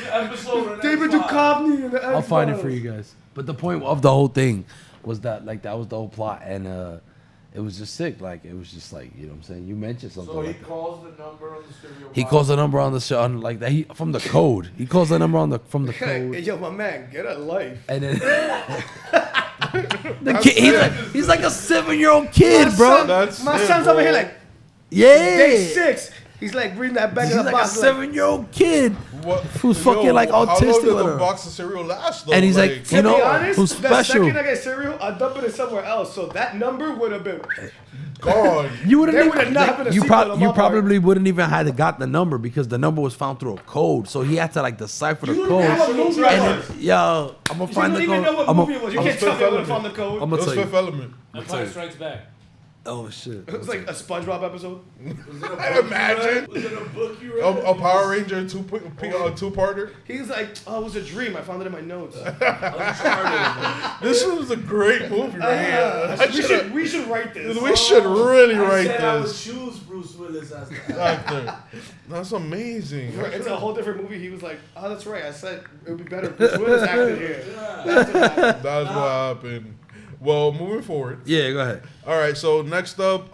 Episode of David X-Files. Duchovny and the X-Files. I'll find it for you guys. But the point of the whole thing was that like that was the whole plot, and it was just sick. Like it was just like, you know what I'm saying. You mentioned something. So he like that. calls the number on the stereo. He box. calls the number on the show like that. He from the code. He calls the number from the Hey, code, yo, my man, get a life. and then the kid, he's like a 7-year-old kid, My bro. son- That's my it, son's over bro. here like Yeah, day 6. He's like reading that back he's of the like a box. Like, 7-year-old kid What? who's fucking like How long autistic does with the her. box of cereal last though? And he's like, to you know be honest, who's the special? second I get cereal, I dump it in somewhere else. So that number would have been. God. You wouldn't There even, would've not been a you, sequel to you my probably wouldn't even had got the number, because the number was found through a code. So he had to like decipher the code. know what movie it And was. then, yo, I'm gonna You find don't the even code. know what I'm movie it was. You I'm can't tell me I Fifth would have found the Element. code. I'm It gonna was tell Fifth you. Element. Empire Strikes Back. Oh shit. It was like a SpongeBob episode. Was it a book Imagine. Was it a book you read? A Power Ranger two-parter. He's like, oh, it was a dream. I found it in my notes. This was a great movie right here. We should write this. We should really I write said I would this. choose Bruce Willis as the Actor. That's amazing. It's a whole different movie. He was like, oh, that's right. I said it would be better if Bruce Willis acted here. That's what happened. Well, moving forward. Yeah, go ahead. All right, so next up,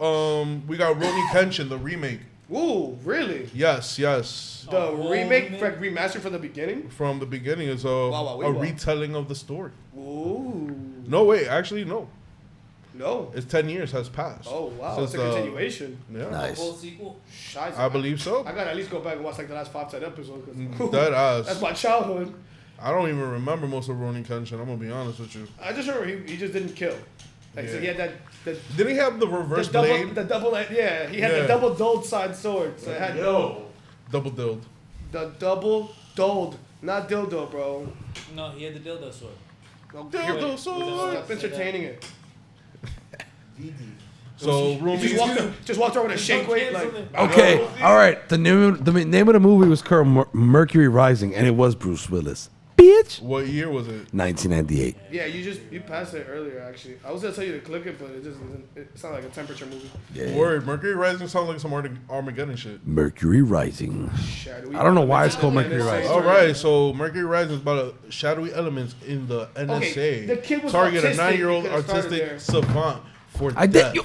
we got Rurouni Kenshin, the remake. Ooh, really? Yes, yes. The Oh, remake, man. remaster from the beginning? From the beginning, it's wow, a retelling of the story. Ooh. No, wait, actually, no. No. It's 10 years has passed. Oh, wow. Since It's a continuation. Yeah, Nice. Full sequel. Shiza. I believe so. I gotta at least go back and watch like the last 5-10 episodes. 'Cause, That ass. that's my childhood. I don't even remember most of Ronin Kenshin. I'm gonna be honest with you. I just remember he just didn't kill. Like, so he had that. Did he have the reverse the double, blade? The double, yeah. He had Yeah. the double dulled side sword. So it had Double dilled. the double dulled, not dildo, bro. No, he had the dildo sword. Dildo Wait, sword. Stop entertaining it. So He Rumi. just walked around with a shake weight. Like, Okay, all right. The name of the movie was called Mercury Rising, and it was Bruce Willis. Bitch. What year was it? 1998. yeah, you passed it earlier. Actually, I was gonna tell you to click it, but it just doesn't. It sounded like a temperature movie. Yeah. Word. Mercury Rising sounds like some Armageddon shit. Mercury Rising. Shadowy I don't know why it's called elements Mercury in the Rising. same All right, so Mercury Rising is about shadowy elements in the NSA. the kid was target autistic, a 9-year-old you could've started artistic there. savant for I death. did.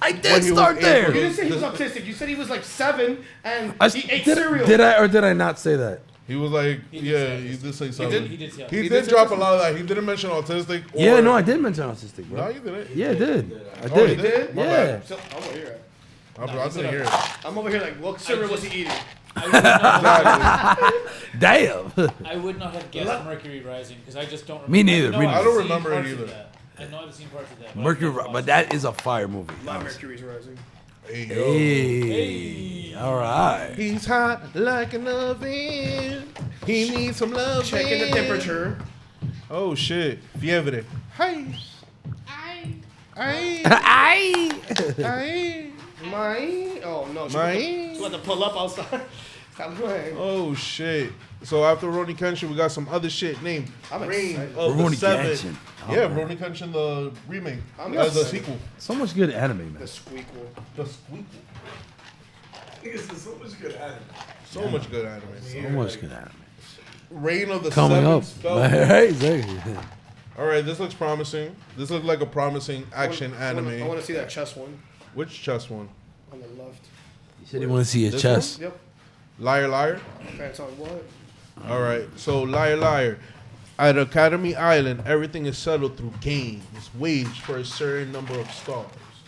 I When did he was start able there. You didn't say he was autistic. You said he was like 7 and I he ate did, cereal. did I or did I not say that? He was like, He did yeah, say he autistic. did say something. He did say autistic. He He did did drop a say lot of that. He didn't mention autistic. Or, Yeah, no, I did mention autistic, bro. No, you didn't. Yeah, I did. I Oh, you did. did? My Yeah. bad. So, I'm over here. I he didn't hear it. I'm over here like, what cereal was he eating? I would not, Damn. I would not have guessed Mercury Rising because I just don't remember. Me neither, know me I've neither. I don't seen remember it parts of either. that. I know I've seen parts of that. But Mercury, I've never but watched that is a fire movie. My Mercury's rising. Hey, yo. Hey, all right. He's hot like an oven. He needs some love. Checking the temperature. Oh shit. Fiebre. Hi. Ay. Aye. Ay. My. Oh no. My. She about to pull up outside. Stop playing. Oh shit. So after Ronin Kenshin, we got some other shit named I'm Reign excited. of the Rurouni Seven. Kenshin. Yeah, Alright. Ronin Kenshin, the remake. I'm As a excited. sequel. So much good anime, man. The squeakle. The sequel. So much good anime. So much good anime. So much good anime. Reign of the Coming Seven up. spell. Hey, exactly. All right, this looks promising. This looks like a promising action I anime. want to see that chess one Which chess one? on the left. You said you want to see his This chest. Yep. Liar, liar. Pants on what? All right, so liar, liar. At Academy Island, everything is settled through games waged for a certain number of stars.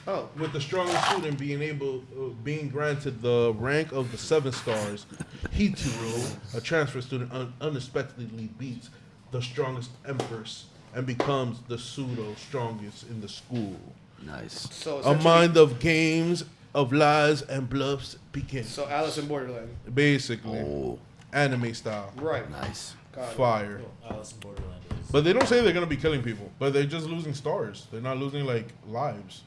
Oh. With the strongest student being granted the rank of the 7 stars, Hitiro, a transfer student, unexpectedly beats the strongest empress and becomes the pseudo strongest in the school. Nice. So A essentially- mind of games, of lies and bluffs begins. So Alice in Borderland. Basically, Oh, anime style, Right. nice. Got it. fire. Alice in Borderland is. But they don't say they're gonna be killing people, but they're just losing stars. They're not losing like lives.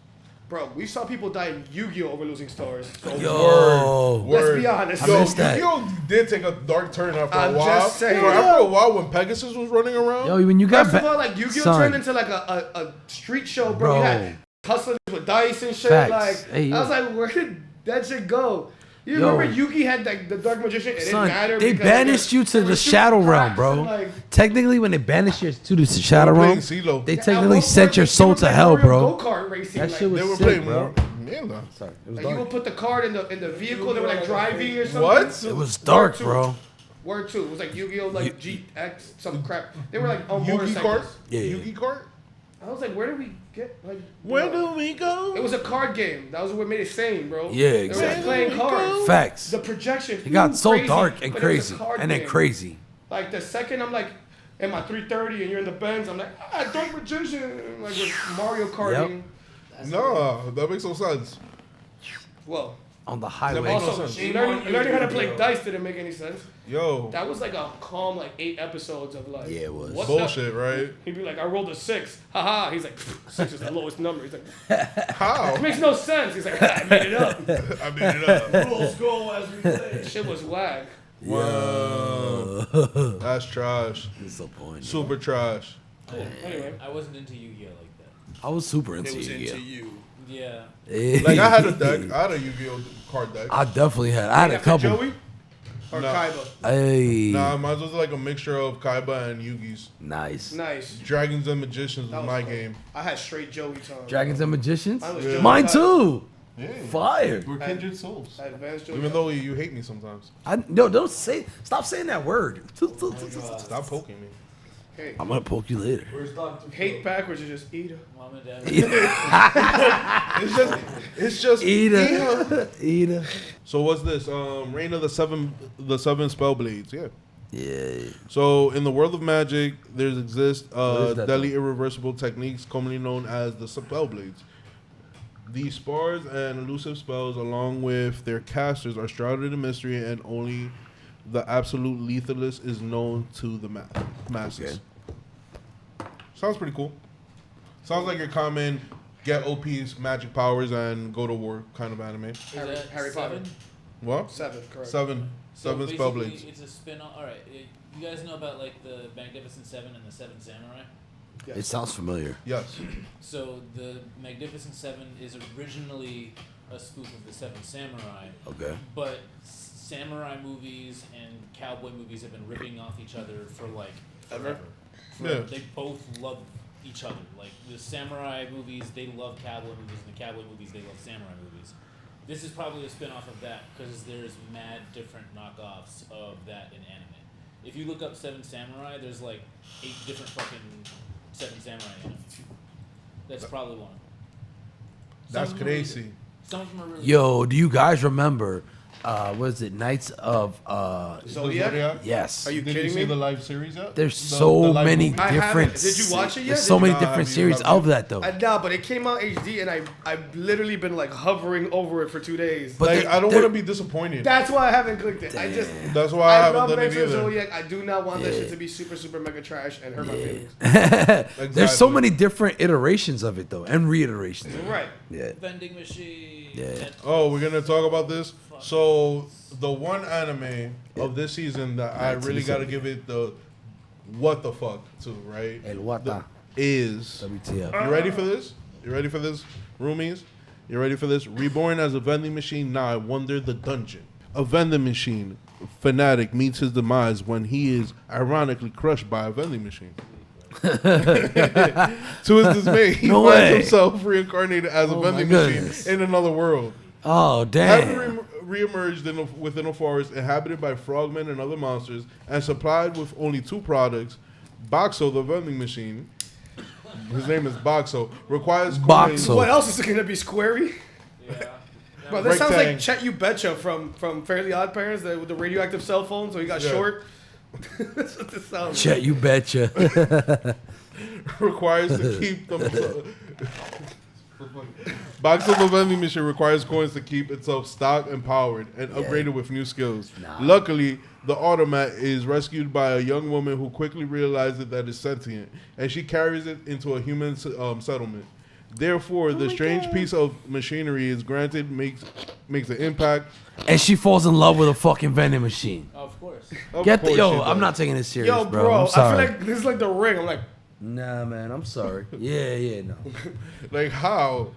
Bro, we saw people die in Yu-Gi-Oh over losing stars. So Yo. Let's be honest. I Yo, missed that. Yu-Gi-Oh did take a dark turn after I'm a while. just saying. After a while, when Pegasus was running around, Yo, when you got First of all, like Yu-Gi-Oh Son. turned into like a street show, bro. Bro. You had hustlers with dice and shit. Facts. Like Hey, I was yo. like, where did that shit go? You Yo. remember Yugi had like the Dark Magician? It Son, didn't matter. they because, banished you to they the were shooting shadow realm, cracks bro. and, like, Technically, when they banish you to the shadow were realm, playing CeeLo. they at technically one sent point, your they soul were to playing hell, Mario bro. Go-kart racing. That like, shit was They were sick, playing bro. more. Mierda. Sorry, it was like, you dark. would put the card in the vehicle. They were like driving or something. What? It was dark, Word bro. Word 2. It was like Yu-Gi-Oh like GX some crap. They were like on Yugi motorcycles. cart? Yeah. Yugi cart? I was like, where did we get like? Where bro. do we go? It was a card game. That was what made it sane, bro. Yeah, They were exactly. like playing cards. Facts. The projection. It got so crazy, dark and but it was a crazy, card and then game. crazy. Like the second I'm like in my 330 and you're in the Benz, I'm like, Dark Magician, like with Mario Karting. No, that makes no sense. Well, On the That highway. makes no also sense. learning how to play dice didn't make any sense. Yo, That was like a calm like 8 episodes of like Yeah, it was. what bullshit, right? He'd be like, I rolled a 6. Haha. He's like, 6 is the lowest number. He's like, How? it makes no sense. He's like, I made it up. I made it up. Rules go as we play. Shit was whack. Wow. That's trash. Disappointing. Super trash. Anyway. I wasn't into Yu-Gi-Oh like that. I was super into Yu-Gi-Oh. you. Yeah. Like, I had a deck. I had a Yu-Gi-Oh card deck. I definitely had. I had a couple. Joey or No. Kaiba? Hey. Nah, mine was like a mixture of Kaiba and Yugi's. Nice. Nice. Dragons and Magicians That was was my fun. game. I had straight Joey time. Dragons and Magicians? I was Yeah. Joey Mine time. too. Yeah. Fire. We're kindred souls. Advanced Even though you hate me sometimes. No, don't say. Stop saying that word. Stop poking me. Hey, I'm gonna poke you later. Where's Dr. hate backwards is just eat. Mom and dad. It's just Eater. So what's this? Reign of the seven Spellblades. Yeah. Yeah. So in the world of magic, there exists What is that, deadly irreversible techniques commonly known as the Spellblades. These spars and elusive spells, along with their casters, are shrouded in mystery, and only the absolute lethalist is known to the masses. Okay. Sounds pretty cool. Sounds like your common get OP's magic powers and go to war kind of anime. Is Harry that Potter. 7? What? 7, correct. Seven basically, Spellblades. It's a spin-off. All right, you guys know about like the Magnificent Seven and the Seven Samurai. Yes. It sounds familiar. Yes. So the Magnificent Seven is originally a spoof of the Seven Samurai, Okay. but samurai movies and cowboy movies have been ripping off each other for like Ever? Yeah. They both love each other. Like the samurai movies, they love cowboy movies, and the cowboy movies, they love samurai movies. This is probably a spin-off of that because there's mad different knockoffs of that in anime. If you look up Seven Samurai, there's like 8 different fucking Seven Samurai anime. That's probably one. That's Some of them are really crazy. good. Some of them are really Yo, do you guys remember? Was it Knights of? Zodiac? Yes. Are you Did you kidding see me? the live series yet? There's The so live many movie? I different. haven't. Did you watch it yet? There's so Did many you- different Nah, series you of that though. Nah, but it came out HD, and I've literally been like hovering over it for 2 days. But Like, they- I don't they're- want to be disappointed. That's why I haven't clicked it. I just That's why I haven't love done it Knights of either. Zodiac. I do not want that Yeah. shit to be super, super mega trash and hurt my feelings. There's so Exactly. many different iterations of it though, and reiterations. Right. Yeah. vending machine. Yeah. that- Oh, we're gonna talk about this. So the one anime of this season that I really gotta give it the what the fuck to, right? El Wata. Is WTF. you ready for this? You ready for this, roomies? You ready for this? Reborn as a vending machine, now I wonder the dungeon. A vending machine fanatic meets his demise when he is ironically crushed by a vending machine. To his dismay, he No finds way. himself reincarnated as a Oh my vending goodness. machine in another world. Oh Having damn. re-emerged within a forest inhabited by frogmen and other monsters and supplied with only 2 products, Boxo the vending machine, his name is Boxo, requires coins. Boxo. What else is it gonna be? Squarey? Yeah. Bro, this sounds like Rectang. Chet You Betcha from Fairly Odd Parents, with the radioactive cell phone, so he got Yeah. short. That's what this sounds Chet, you betcha. requires to keep themselves. Boxo the vending machine requires coins to keep itself stocked and powered and upgraded with new skills. Luckily, the automat is rescued by a young woman who quickly realizes that it's sentient, and she carries it into a human settlement. Therefore, the strange piece of machinery is granted makes an impact. And she falls in love with a fucking vending machine. Of course. Of Get the course yo. she I'm does. not taking this serious, Yo, bro. bro, I'm I sorry. feel like this is like the ring. I'm like, Nah, man. I'm sorry. Yeah, no. Like how?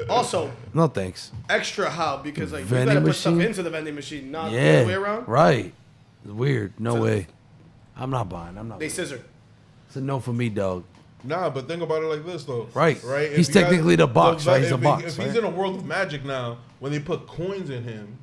also, No thanks. extra how, because like you Vending gotta put stuff machine? into the vending machine, not the Yeah. other way around. Right. It's weird. No So- way. I'm not buying. I'm not. They buying. scissor. It's a no for me, dog. Nah, but think about it like this though. Right. Right. He's If you technically the box, right? He's if a box, If right? he's in a world of magic now, when they put coins in him,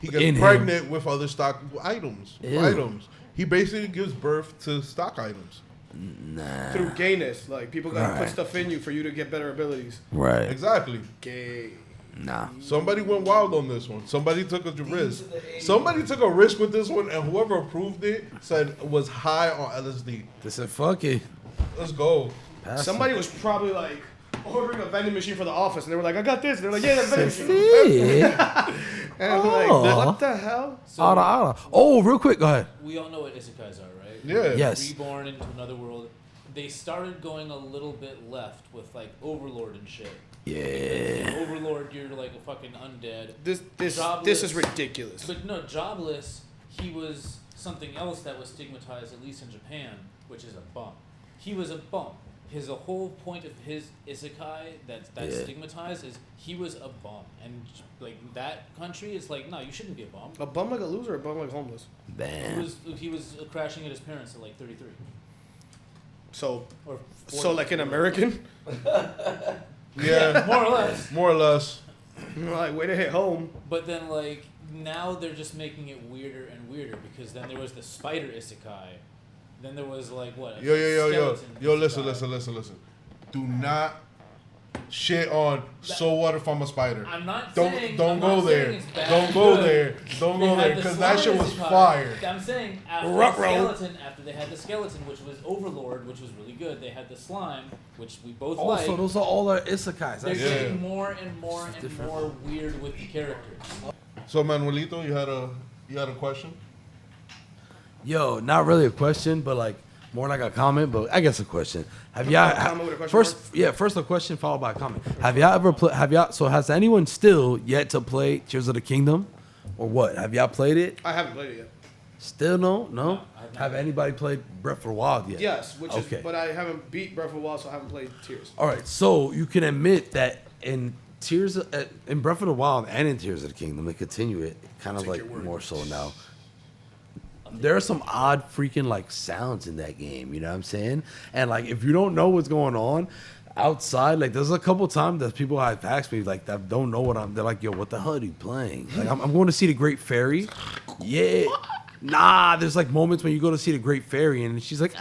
he gets In him. pregnant with other stock items. Ew. He basically gives birth to stock items. Nah. Through gayness, like people gotta put Right. stuff in you for you to get better abilities. Right. Exactly. Gay. Nah. Somebody went wild on this one. Somebody took a risk. Somebody took a risk with this one, and whoever approved it said it was high on LSD. They said fuck it. Let's go. Pass Somebody was probably like ordering a vending machine for the office, and they were like, "I got this." And they're like, "Yeah, that vending machine." it. And I'm like, Aw. "What the hell?" So Ara, ara. Oh, real quick. Go ahead. we all know what isekais are, right? Yeah. Yes. Reborn into another world. They started going a little bit left with like Overlord and shit. Yeah. Overlord, you're like a fucking undead. This Jobless. is ridiculous. But no, jobless. He was something else that was stigmatized, at least in Japan, which is a bum. He was a bum. His the whole point of his isekai that's Yeah. stigmatized is he was a bum, and like that country is like, no, you shouldn't be a bum. A bum like a loser, or a bum like homeless. Damn. He was crashing at his parents at like 33 So, or 40. so like an American. Yeah, more or less. more or less. Like, way to hit home. But then, like, now they're just making it weirder and weirder because then there was the spider isekai. Then there was, like, what? Yo, skeleton listen, isekai. listen. Do not shit on so what if I'm a spider. I'm not Don't saying don't I'm go not there. saying it's bad Don't or go good. there. Don't They go had there the because that slime shit was isekai. fire. I'm saying after they had the skeleton, which was Overlord, which was really good. They had the slime, which we both Also, like. those are all our isekais. They're That's Yeah. getting more and more and different. more weird with the characters. So Manuelito, you had a question? Yo, not really a question, but like more like a comment, but I guess a question. Have A comment with a y'all question first a question followed by a comment. Have y'all ever so has anyone still yet to play Tears of the Kingdom or what? Have y'all played it? I haven't played it yet. Still no? No, I have not. Have anybody played Breath of the Wild yet? Yes, Okay. but I haven't beat Breath of the Wild, so I haven't played Tears. All right, so you can admit that in in Breath of the Wild and in Tears of the Kingdom, they continue it kind of like more so now. There are some odd freaking like sounds in that game, you know what I'm saying? And like if you don't know what's going on outside, like there's a couple times that people have asked me like that don't know they're like, yo, what the hell are you playing? Like I'm going to see the Great Fairy. Yeah. Nah, there's like moments when you go to see the Great Fairy and she's like,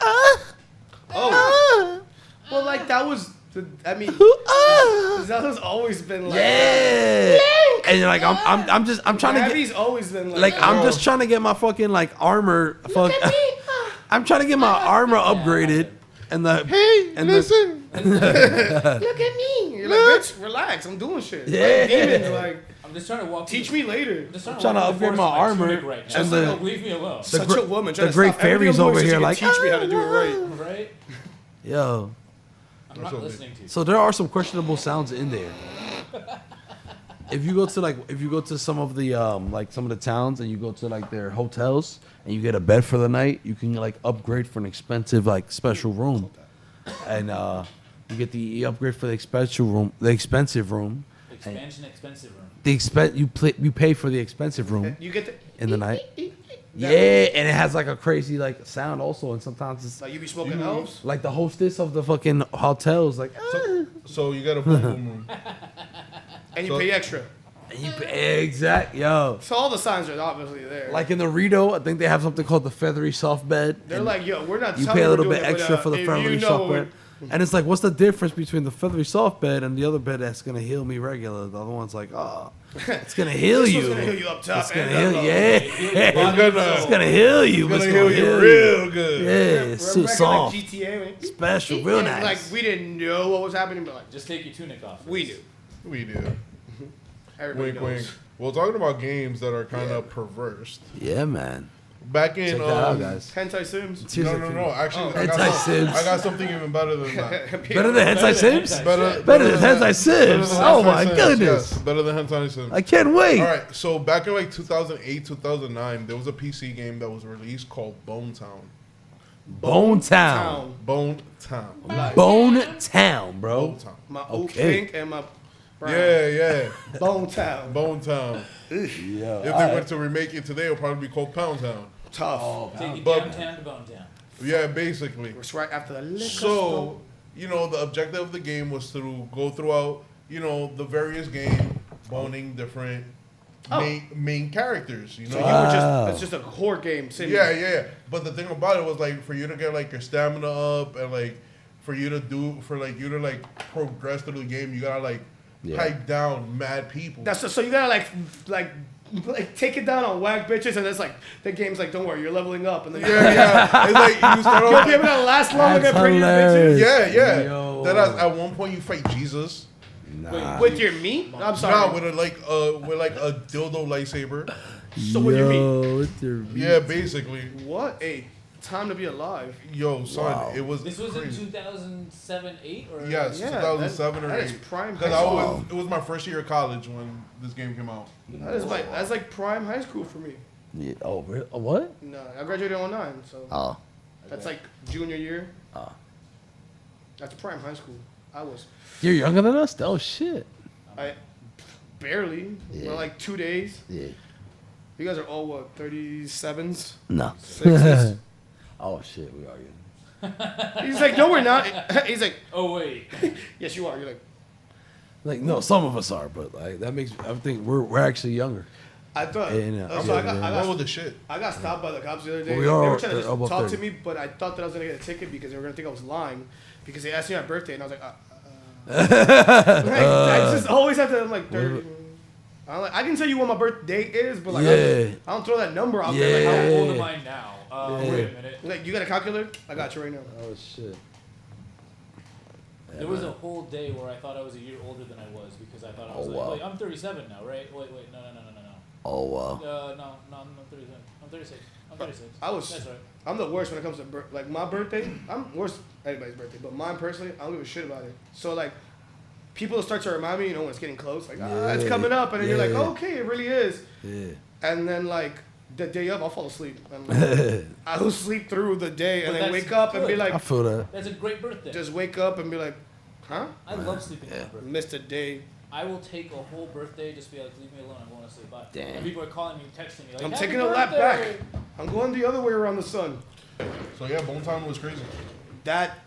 Well, like, that was... that has always been like... yeah. And you're like, I'm trying to get... Abby's always been like... I'm just trying to get my fucking like armor. I'm trying to get my armor upgraded. And the listen. Look at me. You're like, bitch, relax. I'm doing shit. Yeah. Like, demons, like, I'm just trying to walk. teach me later. I'm just trying trying to walk upgrade the my force of armor, tunic right now. and Just the- like, leave me alone. Such gr- a woman. the Great Fairy's over here like, teach me how to do it right. Right? yo. I'm not listening to you. So there are some questionable sounds in there. If you go to some of the some of the towns and you go to like their hotels and you get a bed for the night, you can like upgrade for an expensive like special room, and you get the upgrade for the expensive room. Expansion expensive room. You pay for the expensive room You get the... in the night. Yeah, and it has like a crazy like sound also, and sometimes it's Like, you be smoking elves? like the hostess of the fucking hotels like. So you got a boom boom room. And you pay extra. And you exact yo. So all the signs are obviously there. Like in the Rito, I think they have something called the feathery soft bed. They're and like, yo, we're not you telling pay a we're little doing bit it, but, extra for the if feathery you know soft what bed. And it's like, what's the difference between the feathery soft bed and the other bed that's gonna heal me regular? The other one's like, oh, it's gonna heal This you. one's gonna heal you up top It's gonna and heal, down low. yeah. It's gonna heal you. It's but gonna heal you real good. Yeah, it's too We're back in, soft, like, GTA, man. special, real And, nice. like, we didn't know what was happening, but like, Just take your tunic off. we knew. We do. Everybody Wink, knows. wink. Well, talking about games that are kind of perverse. Yeah, man. Back in Check that out, guys. Hentai Sims. No. Actually, I Hentai Sims. got something even better than that. Better than Hentai Sims? Better Better than Hentai Sims. Oh Hentai my Sims, goodness. yes. Better than Hentai Sims. I can't wait. All right, so back in like 2008, 2009, there was a PC game that was released called Bone Town. Bone Town. Bone Town. Bone Town, bro. Bone Town. My oak Okay. pink and my brown. Yeah. Bone Town. Bone Town. Yeah. If they were to remake it today, it would probably be called Pound Town. Tough. Take you But- downtown to Bone Town. Yeah, basically. It's right after the liquor So, store. the objective of the game was to go throughout, the various game, boning different main characters, So you were Wow. it's just a horror game. Sitting Yeah. But the thing about it was like for you to get like your stamina up and like for you to progress through the game, you gotta like pipe down mad people. So you gotta like take it down on whack bitches, and it's like the game's like, don't worry, you're leveling up, and then yeah. It's like you start you'll off. be able to last longer That's than prettier hilarious. bitches. Yeah. Yo. Then at one point you fight Jesus. Nah. With your meat? I'm sorry. Nah, with a dildo lightsaber. So with your meat? Yo, with your meat. Yeah, basically. What a time to be alive. Yo, son, Wow. it was. This was in crazy. 2007, 8 or Yes, Yeah, 2007 or that is 8. prime Because high school. it was my first year of college when this game came out. That's like prime high school for me. Yeah. Oh, really? What? No, I graduated in 09, so Oh. that's like junior year. Oh. That's prime high school. I was You're younger than us? Oh, shit. barely. Yeah. Well, like 2 days. Yeah. You guys are all what, 37s? No. Sixes? Oh, shit. We arguing. He's like, no, we're not. He's like, Oh wait. yes, you are. You're like, Like, no, some of us are, but like that makes I think we're actually younger. I thought. Yeah, so What was the shit? I got stopped by the cops the other day. Well, we They are- were trying to they're above talk to 30. me, but I thought that I was gonna get a ticket because they were gonna think I was lying because they asked me my birthday and I was like, I just always have to. I'm like 30. I'm like, I can tell you what my birthday is, but like Yeah. I don't throw that number out there. Like, How Yeah. old am I now? Wait a minute. like, you got a calculator? I got you right now. Oh shit. There was a whole day where I thought I was a year older than I was because I thought I was Oh, like, wow. wait, I'm 37 now, right? Wait, no. Oh wow. No, I'm 37. I'm 36. I'm 36. That's right. I'm the worst when it comes to like my birthday. I'm worse than anybody's birthday, but mine personally, I don't give a shit about it. So like, people start to remind me, when it's getting close, like it's coming up, and then you're like, okay, it really is. Yeah. And then like the day of, I'll fall asleep. And, like, I'll sleep through the day, and But then that's wake up and be good. I like, feel that. That's a great birthday. just wake up and be like, huh? I love sleeping on my birthday. Missed a day. I will take a whole birthday, just be like, leave me alone, I'm going to sleep. Bye. Damn. And people are calling me, texting me, like, I'm "Happy taking a lap birthday!" back. I'm going the other way around the sun. So yeah, Bone Town was crazy. That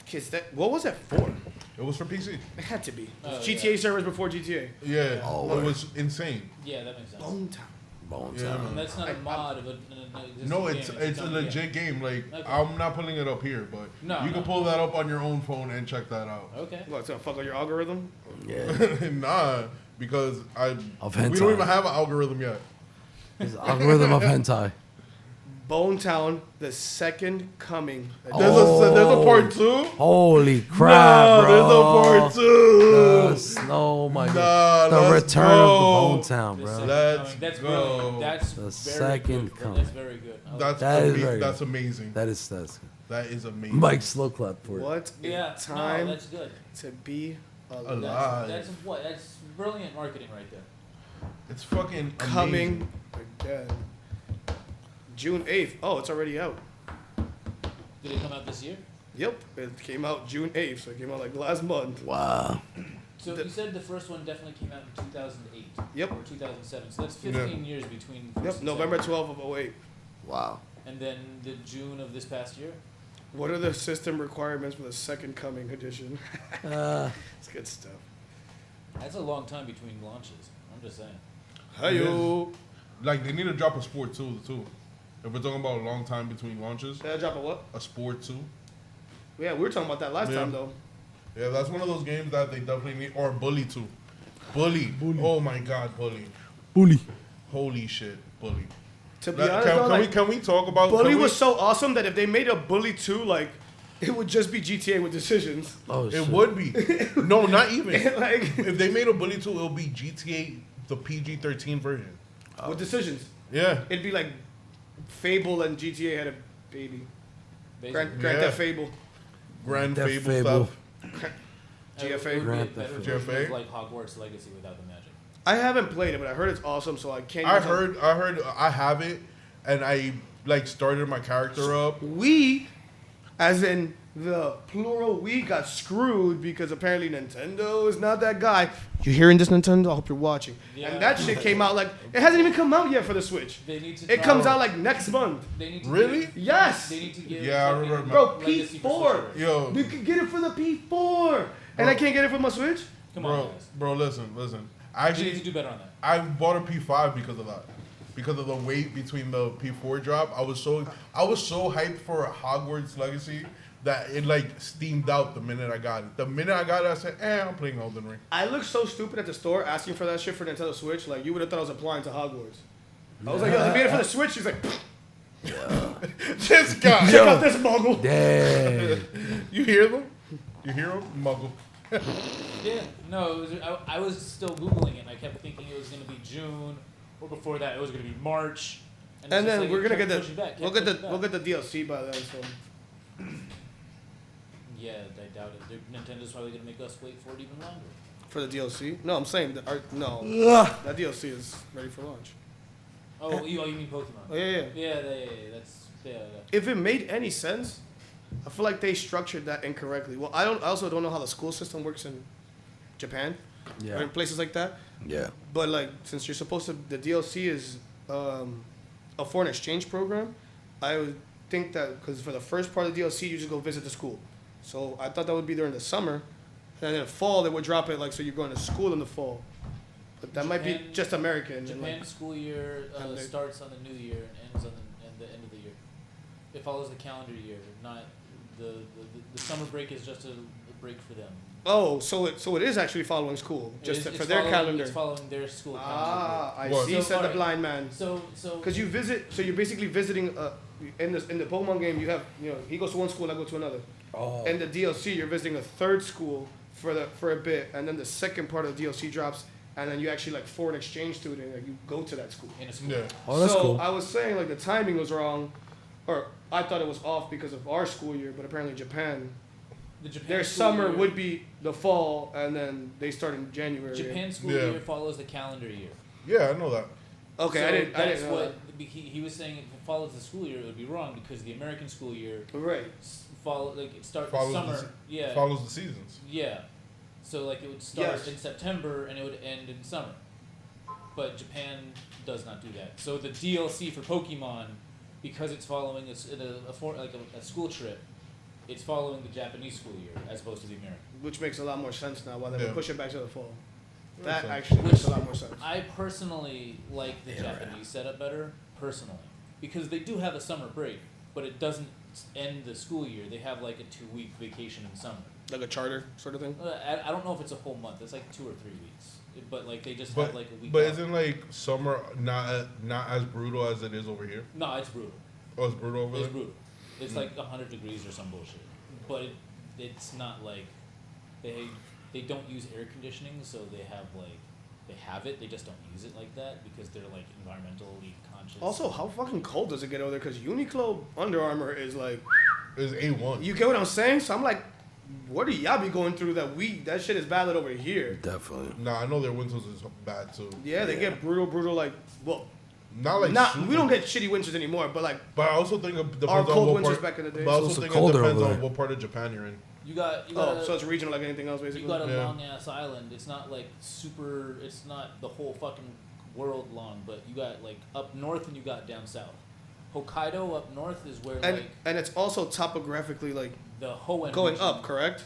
kids, what was that for? It was for PC. It had to be. Oh, GTA servers before GTA. Yeah, Oh, it was insane. Yeah, that makes sense. Bone Town. Bone Yeah, Town. And that's not a I- mod of an existing No, game, it's a its own game. legit game. Like Okay. I'm not pulling it up here, but No, you can no. pull that up on your own phone and check that out. Okay. What, it's gonna fuck up your algorithm? Yeah. Nah, because Of we don't hentai. even have an algorithm yet. It's algorithm of hentai. Bone Town, the second coming. There's a part two. Holy Nah, crap, there's a bro. part two. Oh my Nah, god. The let's return go. of the Bone Town, The bro. second Let's coming. That's go. brilliant. That's The very second good. coming. That's very good. I like That's is very that's good. amazing. That's That is amazing. Mike slow clap for it. What a yeah, time no, that's good. to be alive. Alive. That's what? That's brilliant marketing right there. It's fucking Coming again. June 8th. Oh, it's already out. Did it come out this year? Yep, it came out June 8th, so it came out like last month. Wow. So you said the first one definitely came out in 2008. Yep. Or 2007. So that's 15 years between. first Yep, and November second. 12th of 08. Wow. And then the June of this past year. What are the system requirements for the second coming edition? It's good stuff. That's a long time between launches. I'm just saying. Hi-yo. Like they need to drop a sport too. If we're talking about a long time between launches, Did I drop a what? a sport too. Yeah, we were talking about that last Yeah. time, though. Yeah, that's one of those games that they definitely need. Or Bully too. Bully. Oh my God, Bully. Bully. Holy shit, Bully. To be That- honest, though, like, can we talk about Bully can we- was so awesome that if they made a Bully 2, like, it would just be GTA with decisions. Oh shit. It would be. No, not even. like, If they made a Bully 2, it'll be GTA, the PG-13 version. with decisions. Yeah. It'd be like Fable and GTA had a baby. Basically. Grand Yeah. Theft Fable. Grand Theft Fable, Fable. stuff. It would GFA. be a Grand better Theft version GFA. of like Hogwarts Legacy without the magic. I haven't played it, but I heard it's awesome, so I can't. I use it. heard, I have it, and I like started my character up. We, as in the plural, we got screwed because apparently Nintendo is not that guy. You hearing this, Nintendo? I hope you're watching. Yeah. And that shit came out like it hasn't even come out yet for the Switch. They need to. It comes out like next month. They need to Really? Give, Yes. They need to give. Yeah, I fucking remember. Bro, Legacy for P4. Switch. Yo, You can get it for the P4, and I can't get it for my Switch. Come on, bro, guys. bro, listen. I They need to actually, do better on that. I bought a P5 because of that. Because of the wait between the P4 drop, I was so hyped for Hogwarts Legacy that it like steamed out the minute I got it. The minute I got it, I said, I'm playing Elden Ring. I looked so stupid at the store asking for that shit for Nintendo Switch. Like you would have thought I was applying to Hogwarts. I was like, yo, they made it for the Switch. She's like, This guy. check out this muggle. Damn. You hear them? You hear him? Muggle. Yeah, no, it was, I was still Googling it, and I kept thinking it was going to be June, or before that, it was going to be March. And it's just then like we're it gonna kept get pushing back, we'll kept get the pushing we'll back. get the DLC by then. So Yeah, I doubt it. Nintendo's probably going to make us wait for it even longer. for the DLC, no, I'm saying no, that DLC is ready for launch. Oh, you mean Pokemon? Oh yeah. Yeah, that's, yeah. If it made any sense, I feel like they structured that incorrectly. Well, I also don't know how the school system works in Japan or Yeah. in places like that. Yeah. But like, since you're supposed to, the DLC is a foreign exchange program. I would think that because for the first part of the DLC, you just go visit the school. So I thought that would be during the summer, And in fall, they would drop it like so you're going to school in the fall. But that might be Japan- just American. and, Japan's like, school year and they- starts on the new year and ends on the end of the year. It follows the calendar year, not the summer break is just a break for them. oh, so it is actually following school, just It's for their following- calendar. It's following their school calendar. Ah, I What? see. So Said the far- blind man. So Because you visit, so you're basically visiting. In the Pokemon game, you have he goes to one school, I go to another. Oh. In the DLC, you're visiting a third school for a bit, and then the second part of the DLC drops, and then you actually like foreign exchange student, like you go to that school. in a school. Yeah. Oh, that's so cool. I was saying like the timing was wrong, or I thought it was off because of our school year, but apparently Japan, The Japan their school summer year- would be the fall, and then they start in January. Japan school Yeah. year follows the calendar year. Yeah, I know that. Okay, So I didn't That's know what he was saying. If it follows the school year, it would be wrong because the American school year that. Right. follow like it starts Follows in the summer. se- Yeah. Follows the seasons. Yeah. So like it would start Yes. in September and it would end in summer. But Japan does not do that. So the DLC for Pokemon, because it's following a school trip, it's following the Japanese school year as opposed to the American. Which makes a lot more sense now. Why they Yeah. would push it back to the fall. Makes That sense. actually makes a lot more sense. I personally like the Japanese setup better, personally, because they do have a summer break, but it doesn't end the school year. They have like a 2-week vacation in summer. Like a charter sort of thing. I don't know if it's a whole month. It's like 2 or 3 weeks, but like they just But have like a week. but off. isn't like summer not as brutal as it is over here? No, it's brutal. Oh, it's brutal over It's there. brutal. It's like 100 degrees or some bullshit. But it's not like they don't use air conditioning, so they have it. They just don't use it like that because they're like environmentally conscious. Also, how fucking cold does it get over there? Because Uniqlo Under Armour is like, It's A1. you get what I'm saying? So I'm like, what do y'all be going through that shit is valid over here? Definitely. Nah, I know their winters is bad too. Yeah, they get brutal. Like, well, Not like we super- don't get shitty winters anymore, but like, But I also think it depends our on cold what winters part. back in the day. But I also It's think it colder depends over on there. what part of Japan you're in. you got Oh, so it's regional like anything else, basically. you got a Yeah. long ass island. It's not like super. It's not the whole fucking world long, but you got like up north and you got down south. Hokkaido up north is where and like and it's also topographically like the Hoenn going region- up, correct?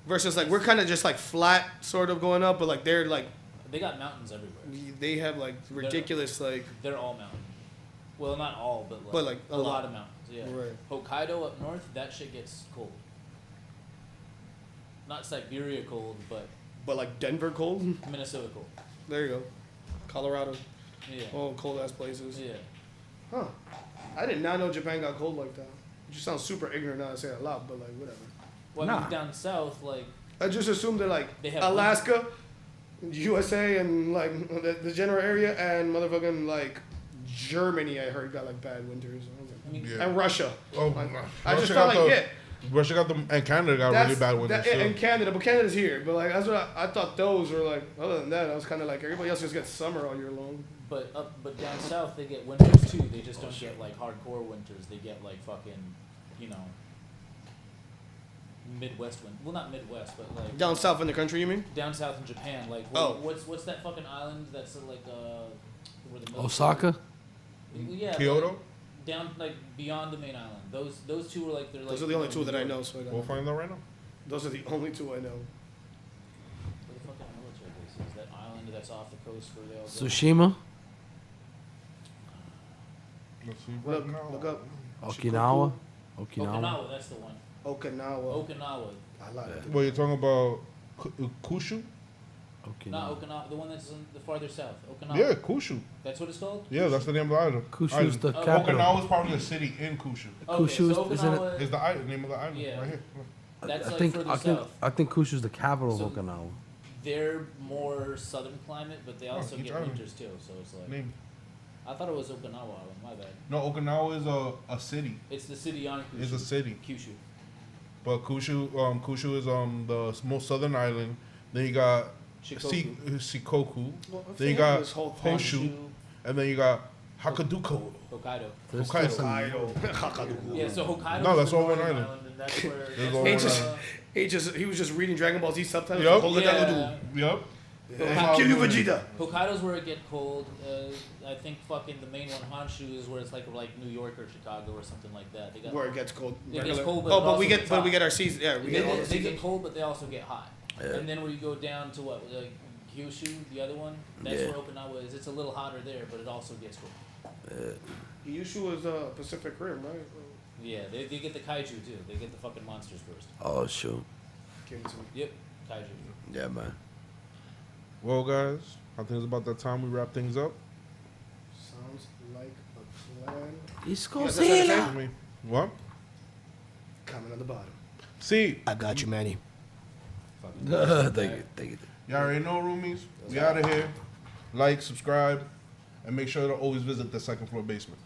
Versus like we're kind of just like flat, sort of going up, but like they're like They got mountains everywhere. they have like ridiculous like They're all mountain. Well, not all, but like, But, like, a lot of mountains. Yeah. Right. Hokkaido up north, that shit gets cold. Not Siberia cold, but like Denver cold. Minnesota cold. There you go, Colorado. Yeah. Oh, cold ass places. Yeah. Huh. I did not know Japan got cold like that. You sound super ignorant now to say it a lot, but like whatever. Well, I mean, Nah. down south, like I just assumed that like They have Alaska, USA, and like the general area, and motherfucking like Germany. I heard got like bad winters. I mean, Yeah. And Russia. Oh, Like, Russia I just got felt like the- Russia got them, and Canada got really bad winters too. and Canada, but Canada's here. But like that's what I thought those were like. Other than that, I was kind of like everybody else just gets summer all year long. but down south they get winters too. They just don't get like hardcore winters. They get like fucking, you know, Midwest wind. Well, not Midwest, but like Down south in the country, you mean? down south in Japan. Like Oh. what's that fucking island that's like where the military- Osaka? Yeah. Kyoto. Like, down like beyond the main island. Those two are like they're like. Those are the only two that I know. So I We'll got find that right now. those are the only two I know. Where the fucking military base is? That island that's off the coast where they all go. Tsushima? Let's see. Look, right now. look up. Okinawa? Okinawa, that's the one. Okinawa. Okinawa. I like it. What you're talking about? Kushu? Not Okinawa. Okinawa, the one that's in the farther south. Okinawa. Yeah, Kushu. That's what it's called? Yeah, that's the name of the island. Kyushu's the Oh, capital. Okinawa is probably a city in Kushu. Okay, Kyushu so isn't it- Okinawa, Is the name of the island Yeah. right here? that's I like think further I think south. I think Kyushu's the capital So- of Okinawa. They're more southern climate, but they also each get island. winters too. So it's like Name. I thought it was Okinawa Island. My bad. No, Okinawa is a city. It's the city on Kyushu. It's a city. Kyushu. But Kushu is the most southern island. Then you got Shikoku. Well, I Then you forget got this whole thing. Honshu, and then you got Hakuduko. Hokkaido. There's Hokkaido. still some- Hokkaido. Yeah, so Hokkaido. No, is that's the all one northern island. and that's where. There's That's all where one just- island. He was just reading Dragon Ball Z subtitles. Yup. Hold it down, yeah. dude. Yep. Kill you, Vegeta. Hokkaido's where it get cold. I think fucking the main one, Honshu, is where it's like New York or Chicago or something like that. They got Where it gets cold. It gets cold, but oh, it but also we gets get hot. our season. Yeah, we They, get all the they seasons. get cold, but they also get hot. Yeah. And then where you go down to what, like Kyushu, the other one, that's Yeah. where Okinawa is. It's a little hotter there, but it also gets cold. Kyushu is Pacific Rim, right? Yeah, they get the kaiju too. They get the fucking monsters first. Oh shoot. Yep, kaiju. Yeah, man. Well, guys, I think it's about that time we wrap things up. Sounds like a plan. East Coast Coast Sailor. I mean, what? Comment on the bottom. See, I got you, Manny. Thank you. y'all already know, roomies. We out of here. Like, subscribe, and make sure to always visit the second floor basement.